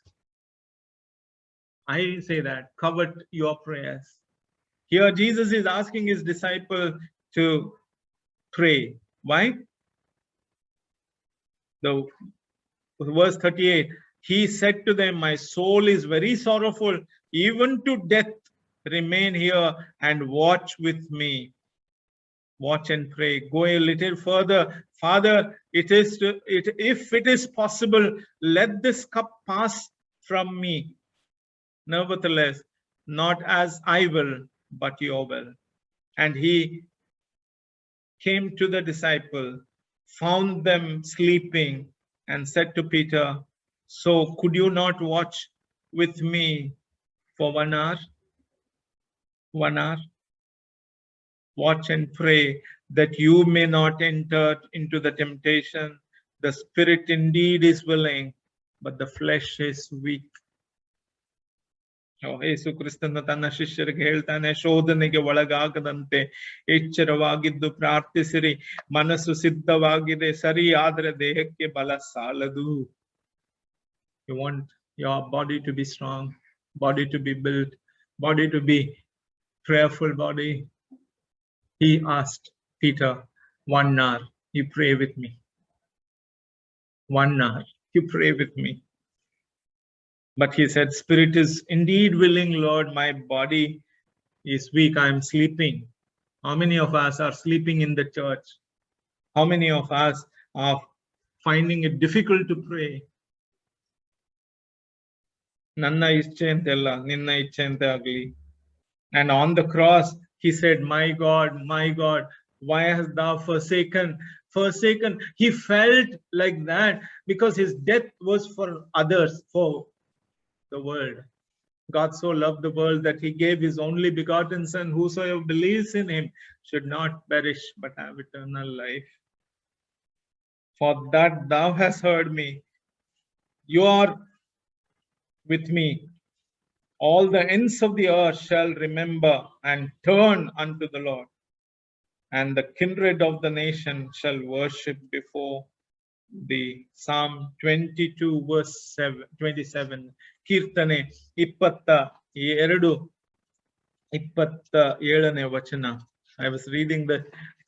I say that, covet your prayers. Here Jesus is asking his disciples to pray. Why? The verse 38, he said to them, my soul is very sorrowful, even to death. Remain here and watch with me. Watch and pray. Go a little further. Father, if it is possible, let this cup pass from me. Nevertheless, not as I will, but your will. And he came to the disciple, found them sleeping, and said to Peter, so could you not watch with me for 1 hour? 1 hour? Watch and pray that you may not enter into the temptation. The spirit indeed is willing, but the flesh is weak. ಯೇಸು ಕ್ರಿಸ್ತನ ತನ್ನ ಶಿಷ್ಯರಿಗೆ ಹೇಳ್ತಾನೆ, ಶೋಧನೆಗೆ ಒಳಗಾಗದಂತೆ ಎಚ್ಚರವಾಗಿದ್ದು ಪ್ರಾರ್ಥಿಸಿರಿ. ಮನಸ್ಸು ಸಿದ್ಧವಾಗಿದೆ, ಸರಿ, ಆದ್ರೆ ದೇಹಕ್ಕೆ ಬಲ ಸಾಲದು. You want your body to be strong, body to be built, body to be prayerful body. He asked Peter, 1 hour, you pray with me. 1 hour, you pray with me. But he said, spirit is indeed willing, Lord, my body is weak, I am sleeping. How many of us are sleeping in the church? How many of us are finding it difficult to pray? Nanna ichche antella, ninna ichche ante agli. And on the cross, he said, my God, why hast thou forsaken? He felt like that because his death was for others, for the world. God so loved the world that he gave his only begotten Son. Whosoever believes in him should not perish but have eternal life. For that thou hast heard me. You are with me. All the ends of the earth shall remember and turn unto the Lord. And the kindred of the nation shall worship before thee. Psalm 22 verse 27. Kirtane 27ನೇ ವಚನ. I was reading the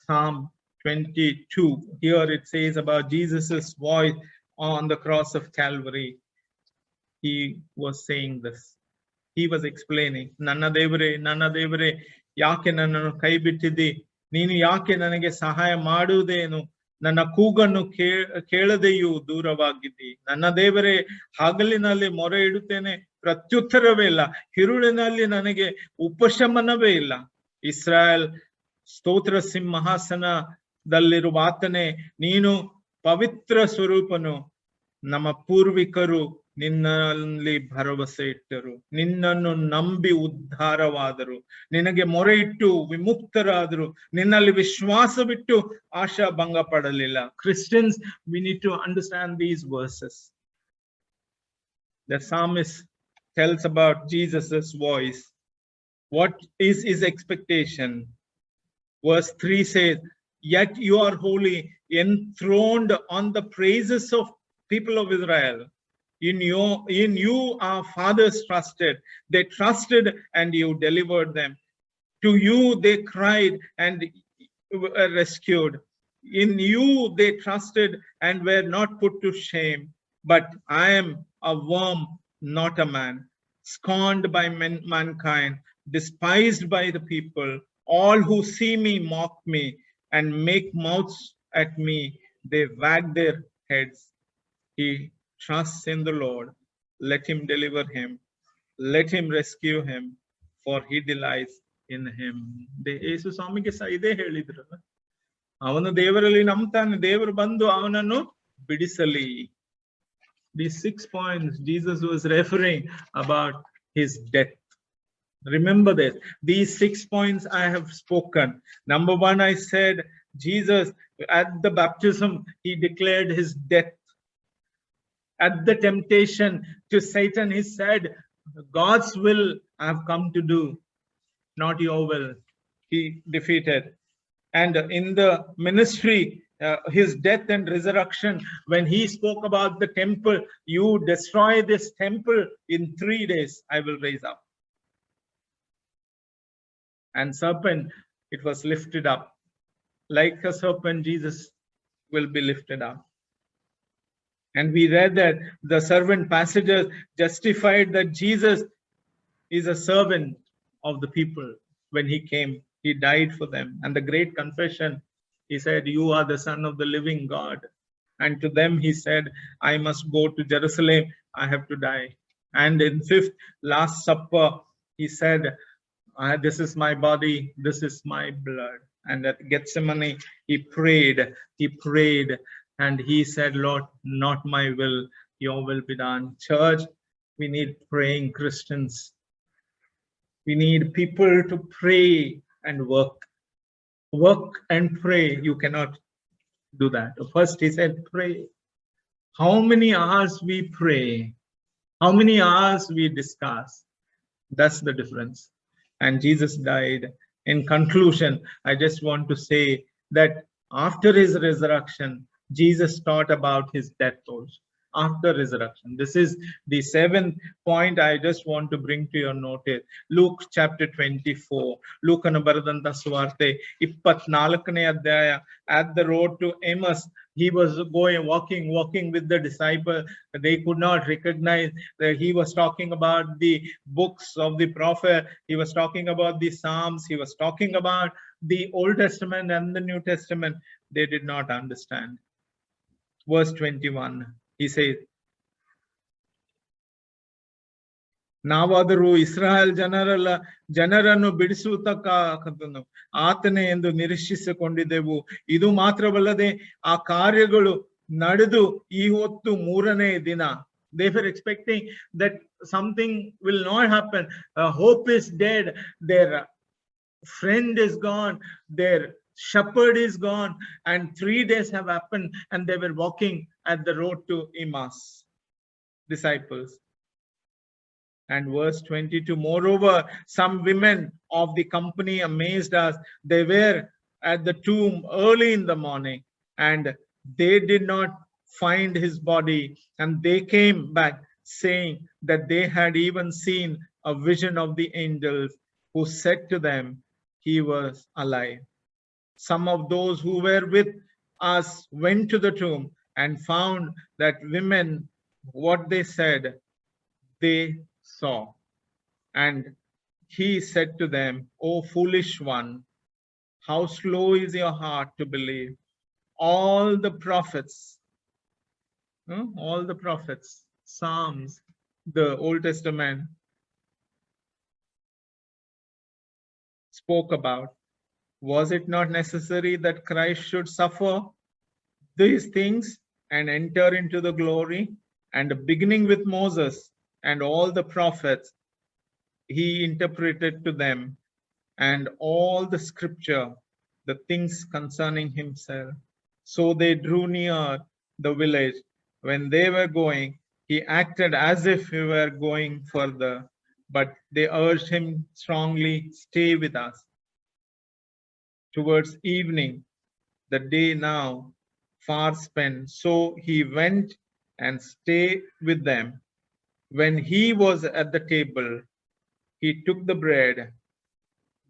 Psalm 22. Here it says about Jesus's voice on the cross of Calvary. He was saying this. He was explaining, ನನ್ನ ದೇವರೇ, ಯಾಕೆ ನನ್ನನ್ನು ಕೈ ಬಿಟ್ಟಿದ್ದಿ? ನೀನು ಯಾಕೆ ನನಗೆ ಸಹಾಯ ಮಾಡುವುದೇನು? ನನ್ನ ಕೂಗನ್ನು ಕೇಳದೆಯೂ ದೂರವಾಗಿದ್ದಿ. ನನ್ನ ದೇವರೇ, ಹಗಲಿನಲ್ಲಿ ಮೊರೆ ಇಡುತ್ತೇನೆ, ಪ್ರತ್ಯುತ್ತರವೇ ಇಲ್ಲ. ಹಿರುಳಿನಲ್ಲಿ ನನಗೆ ಉಪಶಮನವೇ ಇಲ್ಲ. ಇಸ್ರಾಯೇಲ್ ಸ್ತೋತ್ರ ಸಿಂಹಾಸನದಲ್ಲಿರುವ ಆತನೇ, ನೀನು ಪವಿತ್ರ ಸ್ವರೂಪನು. ನಮ್ಮ ಪೂರ್ವಿಕರು ನಿನ್ನಲ್ಲಿ ಭರವಸೆ ಇಟ್ಟರು, ನಿನ್ನನ್ನು ನಂಬಿ ಉದ್ಧಾರವಾದರು, ನಿನಗೆ ಮೊರೆ ಇಟ್ಟು ವಿಮುಕ್ತರಾದರು, ನಿನ್ನಲ್ಲಿ ವಿಶ್ವಾಸವಿಟ್ಟು ಆಶಾ ಭಂಗ ಪಡಲಿಲ್ಲ. Christians, we need to understand these verses. The psalmist tells about Jesus's voice. What is his expectation? Verse 3 says, yet you are holy, enthroned on the praises of people of Israel. In you our fathers trusted. They trusted and you delivered them. To you they cried and were rescued. In you they trusted and were not put to shame. But I am a worm, not a man, scorned by mankind, despised by the people. All who see me mock me and make mouths at me. They wag their heads. He trusts in the Lord. Let him deliver him. Let him rescue him, for he delights in him. ಯೇಸು ಸ್ವಾಮಿಗೆ ಸಹ ಇದೇ ಹೇಳಿದ್ರು. ಅವನು ದೇವರಲ್ಲಿ ನಂಬ್ತಾನೆ, ದೇವರು ಬಂದು ಅವನನ್ನು ಬಿಡಿಸಲಿ. These 6 points Jesus was referring about his death. Remember this. These 6 points I have spoken. Number 1, I said Jesus at the baptism, he declared his death. At the temptation to Satan, he said, God's will I have come to do, not your will. He defeated. And in the ministry, his death and resurrection, when he spoke about the temple, you destroy this temple, in 3 days I will raise up. And serpent, it was lifted up. Like a serpent, Jesus will be lifted up. And we read that the servant passages justified that Jesus is a servant of the people. When he came, he died for them. And the great confession, he said, you are the Son of the living God. And to them he said, I must go to Jerusalem, I have to die. And in 5th Last Supper, he said, this is my body, this is my blood. And at Gethsemane, he prayed, and he said, Lord, not my will, your will be done. Church, we need praying Christians. We need people to pray and work. Work and pray. You cannot do that. First, he said, pray. How many hours we pray? How many hours we discuss? That's the difference. And Jesus died. In conclusion, I just want to say that after his resurrection, Jesus taught about his death also. After resurrection. This is the 7th point I just want to bring to your notice. Luke chapter 24. Lukana baradanta suwarte 24ನೇ ಅಧ್ಯಾಯ. At the road to Emmaus, he was walking with the disciples. They could not recognize that he was talking about the books of the prophet. He was talking about the Psalms. He was talking about the Old Testament and the New Testament. They did not understand. Verse 21. He says, ನಾವಾದರೂ Israel ಜನರನ್ನು ಬಿಡಿಸುವುದಕ್ಕಾಗತನು ಆತನೇ ಎಂದು ನಿರೀಕ್ಷಿಸಿಕೊಂಡಿದ್ದೆವು. ಇದು ಮಾತ್ರವಲ್ಲದೆ ಆ ಕಾರ್ಯಗಳು ನಡೆದು ಈ ಹೊತ್ತು 3ನೇ ದಿನ. They were expecting that something will not happen. Hope is dead. Their friend is gone. Their shepherd is gone, and 3 days have happened, and they were walking at the road to Emmaus, disciples. And verse 22, moreover, some women of the company amazed us. They were at the tomb early in the morning, and they did not find his body, and they came back saying that they had even seen a vision of the angels who said to them he was alive. Some of those who were with us went to the tomb and found that women, what they said, they saw. And he said to them, O foolish one, how slow is your heart to believe all the prophets, Psalms, the Old Testament spoke about. Was it not necessary that Christ should suffer these things and enter into the glory? And beginning with Moses and all the prophets, he interpreted to them and all the scripture, the things concerning himself. So they drew near the village. When they were going, he acted as if he were going further, but they urged him strongly, stay with us. Towards evening, the day now far spent, so he went and stayed with them. When he was at the table, he took the bread,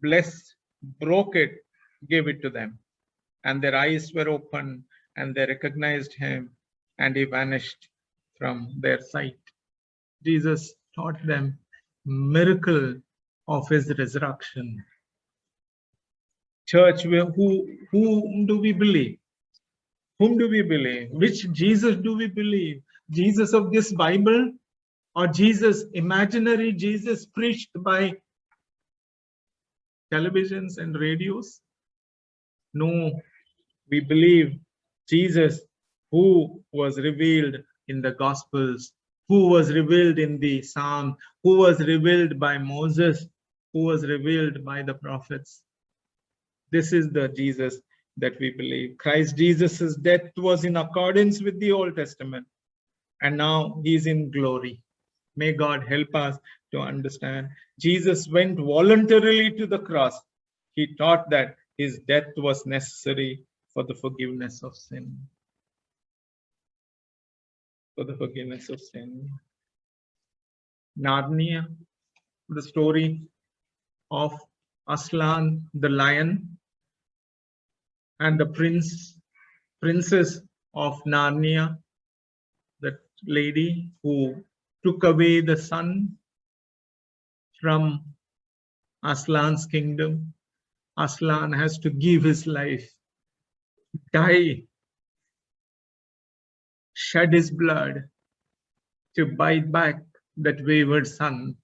blessed, broke it, gave it to them. And their eyes were opened, and they recognized him, and he vanished from their sight. Jesus taught them miracle of his resurrection. Church, whom do we believe? Whom do we believe? Which Jesus do we believe? Jesus of this Bible, or Jesus, imaginary Jesus preached by televisions and radios. No, we believe Jesus, who was revealed in the Gospels, who was revealed in the Psalm, who was revealed by Moses, who was revealed by the prophets. This is the Jesus that we believe. Christ Jesus' death was in accordance with the Old Testament, and now he's in glory. May God help us to understand. Jesus went voluntarily to the cross. He taught that his death was necessary for the forgiveness of sin. For the forgiveness of sin. Narnia, the story of Aslan the lion and the princess of Narnia, that lady who took away the sun from Aslan's kingdom. Aslan has to give his life, die, shed his blood to buy back that wayward son.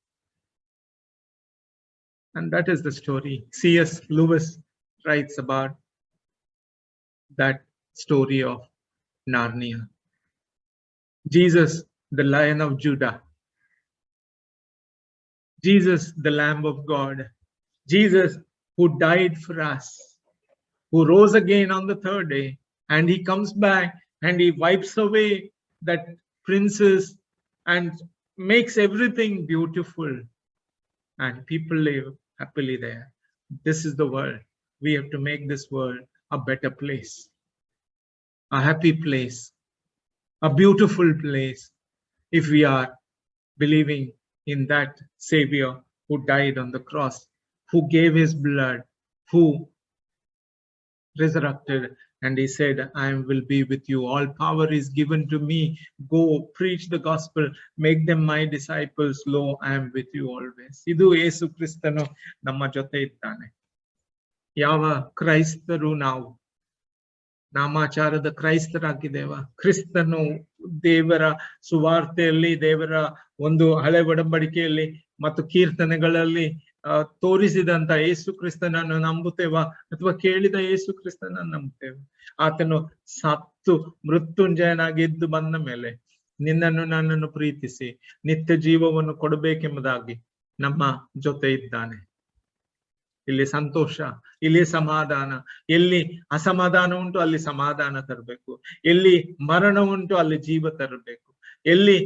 And that is the story. C.S. Lewis writes about that story of Narnia. Jesus, the Lion of Judah. Jesus, the Lamb of God. Jesus, who died for us, who rose again on the third day, and he comes back and he wipes away that princess and makes everything beautiful, and people live happily there. This is the world. We have to make this world a better place, a happy place, a beautiful place, if we are believing in that Savior who died on the cross, who gave his blood, who resurrected, and he said, I will be with you. All power is given to me. Go preach the gospel, make them my disciples. Lo, I am with you always. Idu Yesu Kristanu namma jote iddane. Yava Kraistaru ನಾವು ನಾಮಾಚಾರದ ಕ್ರೈಸ್ತರಾಗಿದ್ದೇವ. ಕ್ರಿಸ್ತನು ದೇವರ ಸುವಾರ್ತೆಯಲ್ಲಿ, ದೇವರ ಒಂದು ಹಳೆ ಒಡಂಬಡಿಕೆಯಲ್ಲಿ ಮತ್ತು ಕೀರ್ತನೆಗಳಲ್ಲಿ ತೋರಿಸಿದಂತ ಯೇಸು ಕ್ರಿಸ್ತನನ್ನು ನಂಬುತ್ತೇವ ಅಥವಾ ಕೇಳಿದ ಯೇಸು ಕ್ರಿಸ್ತನನ್ನು ನಂಬುತ್ತೇವೆ? ಆತನು ಸತ್ತು ಮೃತ್ಯುಂಜಯನಾಗಿ ಎದ್ದು ಬಂದ ಮೇಲೆ ನಿನ್ನನ್ನು ನನ್ನನ್ನು ಪ್ರೀತಿಸಿ ನಿತ್ಯ ಜೀವವನ್ನು ಕೊಡಬೇಕೆಂಬುದಾಗಿ ನಮ್ಮ ಜೊತೆ ಇದ್ದಾನೆ. ಇಲ್ಲಿ ಸಂತೋಷ, ಇಲ್ಲಿ ಸಮಾಧಾನ. ಎಲ್ಲಿ ಅಸಮಾಧಾನ ಉಂಟು ಅಲ್ಲಿ ಸಮಾಧಾನ ತರಬೇಕು. ಎಲ್ಲಿ ಮರಣ ಉಂಟು ಅಲ್ಲಿ ಜೀವ ತರಬೇಕು. ಎಲ್ಲಿ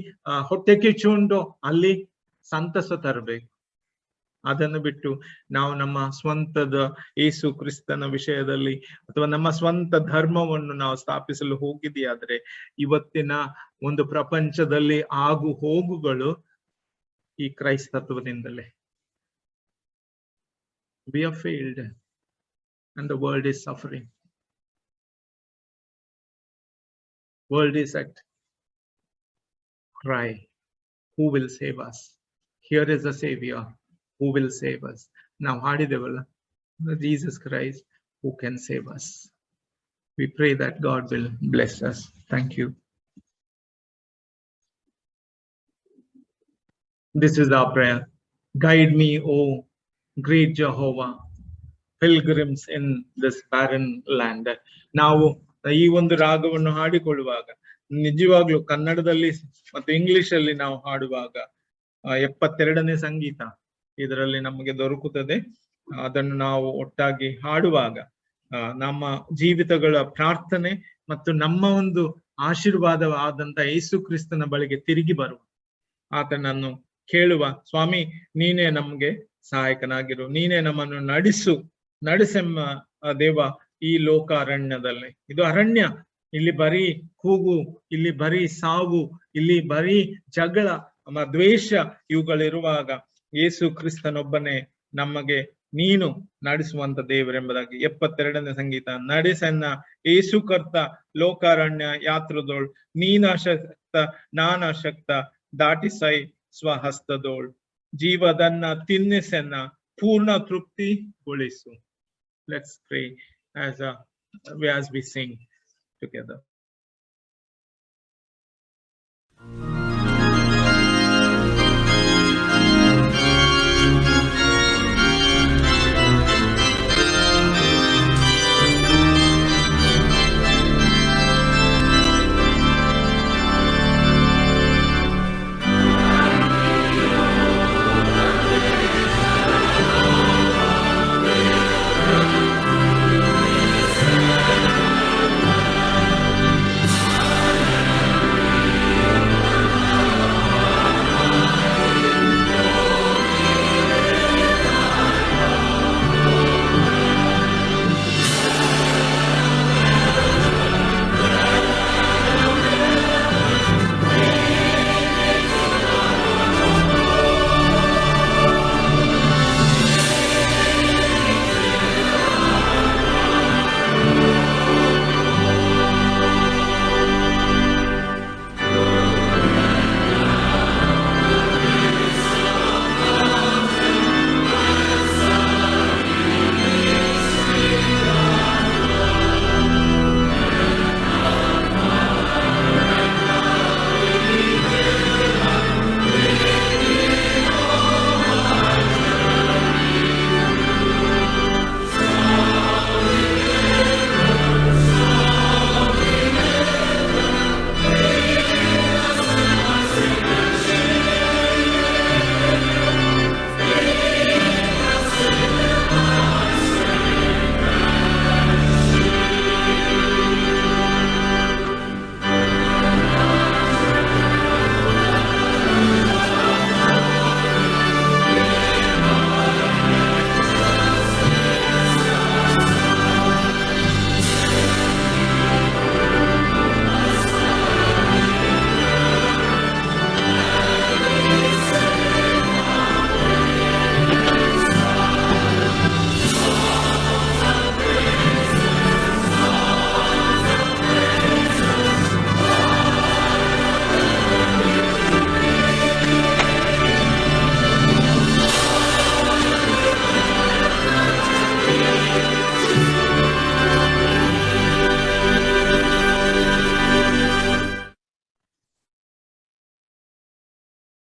ಹೊಟ್ಟೆ ಕಿಚ್ಚು ಉಂಟು ಅಲ್ಲಿ ಸಂತಸ ತರಬೇಕು. ಅದನ್ನು ಬಿಟ್ಟು ನಾವು ನಮ್ಮ ಸ್ವಂತದ ಯೇಸು ಕ್ರಿಸ್ತನ ವಿಷಯದಲ್ಲಿ ಅಥವಾ ನಮ್ಮ ಸ್ವಂತ ಧರ್ಮವನ್ನು ನಾವು ಸ್ಥಾಪಿಸಲು ಹೋಗಿದೆಯಾದ್ರೆ ಇವತ್ತಿನ ಒಂದು ಪ್ರಪಂಚದಲ್ಲಿ ಆಗು ಹೋಗುಗಳು ಈ ಕ್ರೈಸ್ತತ್ವದಿಂದಲೇ. We have failed and the world is suffering. World is at cry. Who will save us? Here is a Savior who will save us. Now, hadidevalla, Jesus Christ who can save us. We pray that God will bless us. Thank you. This is our prayer. Guide me, O great Jehovah, pilgrims in this barren land. ನಾವು ಈ ಒಂದು ರಾಗವನ್ನು ಹಾಡಿಕೊಳ್ಳುವಾಗ ನಿಜವಾಗ್ಲೂ ಕನ್ನಡದಲ್ಲಿ ಮತ್ತು English ಅಲ್ಲಿ ನಾವು ಹಾಡುವಾಗ 72ನೇ ಸಂಗೀತ ಇದರಲ್ಲಿ ನಮಗೆ ದೊರಕುತ್ತದೆ. ಅದನ್ನು ನಾವು ಒಟ್ಟಾಗಿ ಹಾಡುವಾಗ ನಮ್ಮ ಜೀವಿತಗಳ ಪ್ರಾರ್ಥನೆ ಮತ್ತು ನಮ್ಮ ಒಂದು ಆಶೀರ್ವಾದವಾದಂತ ಯೇಸು ಕ್ರಿಸ್ತನ ಬಳಿಗೆ ತಿರುಗಿ ಬರುವ, ಆತನನ್ನು ಕೇಳುವ, ಸ್ವಾಮಿ ನೀನೇ ನಮ್ಗೆ ಸಹಾಯಕನಾಗಿರು, ನೀನೇ ನಮ್ಮನ್ನು ನಡೆಸೆಮ್ಮ ದೇವ ಈ ಲೋಕಾರಣ್ಯದಲ್ಲಿ. ಇದು ಅರಣ್ಯ, ಇಲ್ಲಿ ಬರೀ ಕೂಗು, ಇಲ್ಲಿ ಬರೀ ಸಾವು, ಇಲ್ಲಿ ಬರೀ ಜಗಳ, ದ್ವೇಷ ಇವುಗಳಿರುವಾಗ ಯೇಸು ಕ್ರಿಸ್ತನೊಬ್ಬನೇ ನಮಗೆ ನೀನು ನಡೆಸುವಂತ ದೇವರೆಂಬುದಾಗಿ 72ನೇ ಸಂಗೀತ. ನಡೆಸನ್ನ ಯೇಸು ಕರ್ತ ಲೋಕಾರಣ್ಯ ಯಾತ್ರದೋಳ್, ನೀನಾಶಕ್ತ ನಾನಾಶಕ್ತ ದಾಟಿಸೈ ಸ್ವಹಸ್ತದೋಳ್, ಜೀವದನ್ನ ತಿನ್ನಿಸನ್ನ ಪೂರ್ಣ ತೃಪ್ತಿಗೊಳಿಸು. Let's pray as we sing together.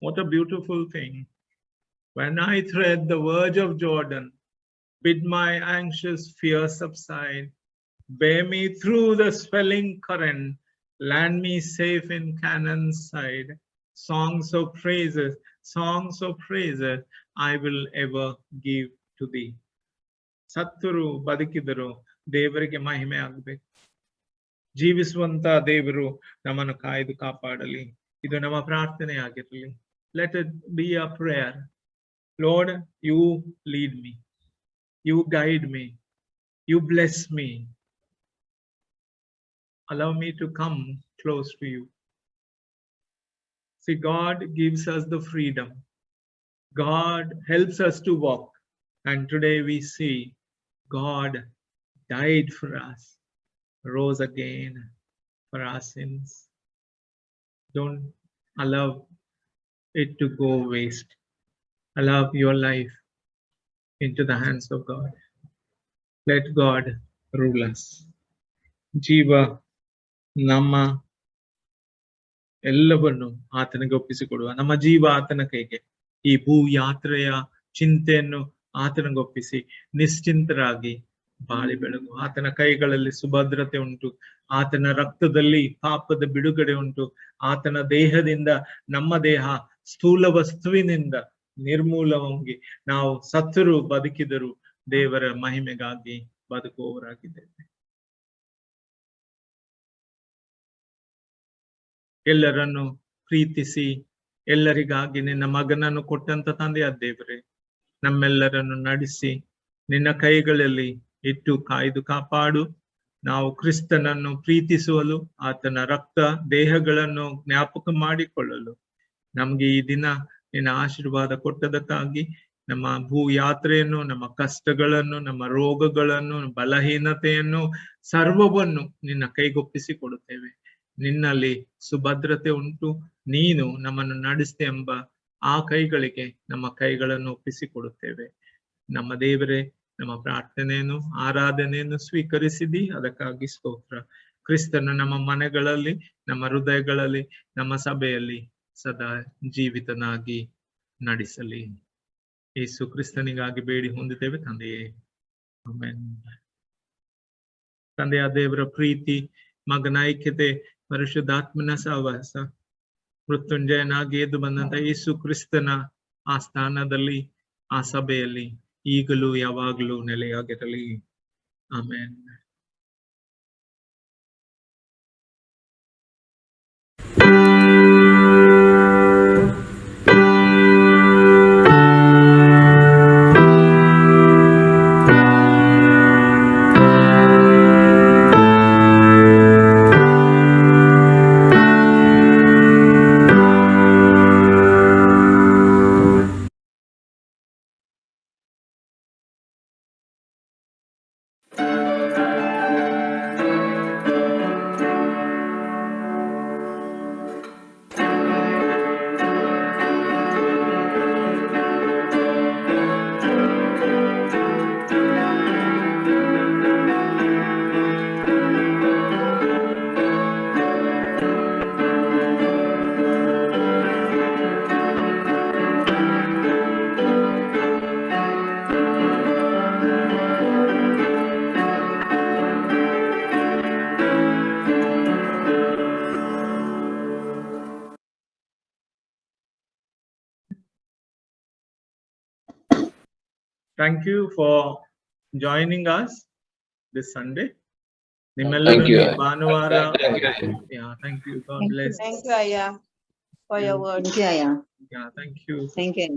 What a beautiful thing. When I tread the verge of Jordan, bid my anxious fear subside. Bear me through the swelling current, land me safe in Canaan's side. Songs of praises I will ever give to thee. ಸತ್ತರು ಬದುಕಿದರು ದೇವರಿಗೆ ಮಹಿಮೆ ಆಗಬೇಕು. ಜೀವಿಸುವಂತ ದೇವರು ನಮ್ಮನ್ನು ಕಾಯ್ದು ಕಾಪಾಡಲಿ. ಇದು ನಮ್ಮ ಪ್ರಾರ್ಥನೆ ಆಗಿರಲಿ. Let it be a prayer. Lord, you lead me. You guide me. You bless me. Allow me to come close to you. See, God gives us the freedom. God helps us to walk. And today we see God died for us, rose again for our sins. Don't allow it to go waste. Allow your life into the hands of God. Let God rule us. ಜೀವ ನಮ್ಮ ಎಲ್ಲವನ್ನು ಆತನಿಗೆ ಒಪ್ಪಿಸಿಕೊಡುವ. ನಮ್ಮ ಜೀವ ಆತನ ಕೈಗೆ. ಈ ಭೂ ಯಾತ್ರೆಯ ಚಿಂತೆಯನ್ನು ಆತನಿಗೊಪ್ಪಿಸಿ ನಿಶ್ಚಿಂತರಾಗಿ ಬಾಳಿ ಬೆಳಗು. ಆತನ ಕೈಗಳಲ್ಲಿ ಸುಭದ್ರತೆ ಉಂಟು. ಆತನ ರಕ್ತದಲ್ಲಿ ಪಾಪದ ಬಿಡುಗಡೆ ಉಂಟು. ಆತನ ದೇಹದಿಂದ ನಮ್ಮ ದೇಹ ಸ್ಥೂಲ ವಸ್ತುವಿನಿಂದ ನಿರ್ಮೂಲವಾಗಿ ನಾವು ಸತ್ತರೂ ಬದುಕಿದರೂ ದೇವರ ಮಹಿಮೆಗಾಗಿ ಬದುಕುವವರಾಗಿದ್ದೇವೆ. ಎಲ್ಲರನ್ನು ಪ್ರೀತಿಸಿ ಎಲ್ಲರಿಗಾಗಿ ನಿನ್ನ ಮಗನನ್ನು ಕೊಟ್ಟಂತ ತಂದೆಯ ದೇವರೇ, ನಮ್ಮೆಲ್ಲರನ್ನು ನಡೆಸಿ ನಿನ್ನ ಕೈಗಳಲ್ಲಿ ಇಟ್ಟು ಕಾಯ್ದು ಕಾಪಾಡು. ನಾವು ಕ್ರಿಸ್ತನನ್ನು ಪ್ರೀತಿಸುವಲು, ಆತನ ರಕ್ತ ದೇಹಗಳನ್ನು ಜ್ಞಾಪಕ ಮಾಡಿಕೊಳ್ಳಲು ನಮ್ಗೆ ಈ ದಿನ ನಿನ್ನ ಆಶೀರ್ವಾದ ಕೊಟ್ಟದಕ್ಕಾಗಿ ನಮ್ಮ ಭೂ ಯಾತ್ರೆಯನ್ನು, ನಮ್ಮ ಕಷ್ಟಗಳನ್ನು, ನಮ್ಮ ರೋಗಗಳನ್ನು, ಬಲಹೀನತೆಯನ್ನು ಸರ್ವವನ್ನು ನಿನ್ನ ಕೈಗೊಪ್ಪಿಸಿ ಕೊಡುತ್ತೇವೆ. ನಿನ್ನಲ್ಲಿ ಸುಭದ್ರತೆ ಉಂಟು. ನೀನು ನಮ್ಮನ್ನು ನಡೆಸ್ತೆ ಎಂಬ ಆ ಕೈಗಳಿಗೆ ನಮ್ಮ ಕೈಗಳನ್ನು ಒಪ್ಪಿಸಿಕೊಡುತ್ತೇವೆ. ನಮ್ಮ ದೇವರೇ, ನಮ್ಮ ಪ್ರಾರ್ಥನೆಯನ್ನು ಆರಾಧನೆಯನ್ನು ಸ್ವೀಕರಿಸಿದಿ, ಅದಕ್ಕಾಗಿ ಸ್ತೋತ್ರ. ಕ್ರಿಸ್ತನು ನಮ್ಮ ಮನೆಗಳಲ್ಲಿ, ನಮ್ಮ ಹೃದಯಗಳಲ್ಲಿ, ನಮ್ಮ ಸಭೆಯಲ್ಲಿ ಸದಾ ಜೀವಿತನಾಗಿ ನಡೆಸಲಿ. ಯೇಸು ಕ್ರಿಸ್ತನಿಗಾಗಿ ಬೇಡಿ ಹೊಂದಿದ್ದೇವೆ ತಂದೆಯೇ, ಆಮೆನ್. ತಂದೆಯ ದೇವರ ಪ್ರೀತಿ, ಮಗನ ಐಕ್ಯತೆ, ಪರಿಶುದ್ಧಾತ್ಮನ ಸಹವಾಸ, ಮೃತ್ಯುಂಜಯನಾಗಿ ಎದ್ದು ಬಂದಂತ ಯೇಸು ಕ್ರಿಸ್ತನ ಆ ಸ್ಥಾನದಲ್ಲಿ, ಆ ಸಭೆಯಲ್ಲಿ ಈಗಲೂ ಯಾವಾಗಲೂ ನೆಲೆಯಾಗಿರಲಿ. Amen. Thank you for joining us this Sunday. ನಿಮ್ಮೆಲ್ಲರಿಗೂ ಭಾನುವಾರ. Thank you. God bless. Thank you, Aya, for your words. Thank you, Aya. Yeah, thank you. Thank you.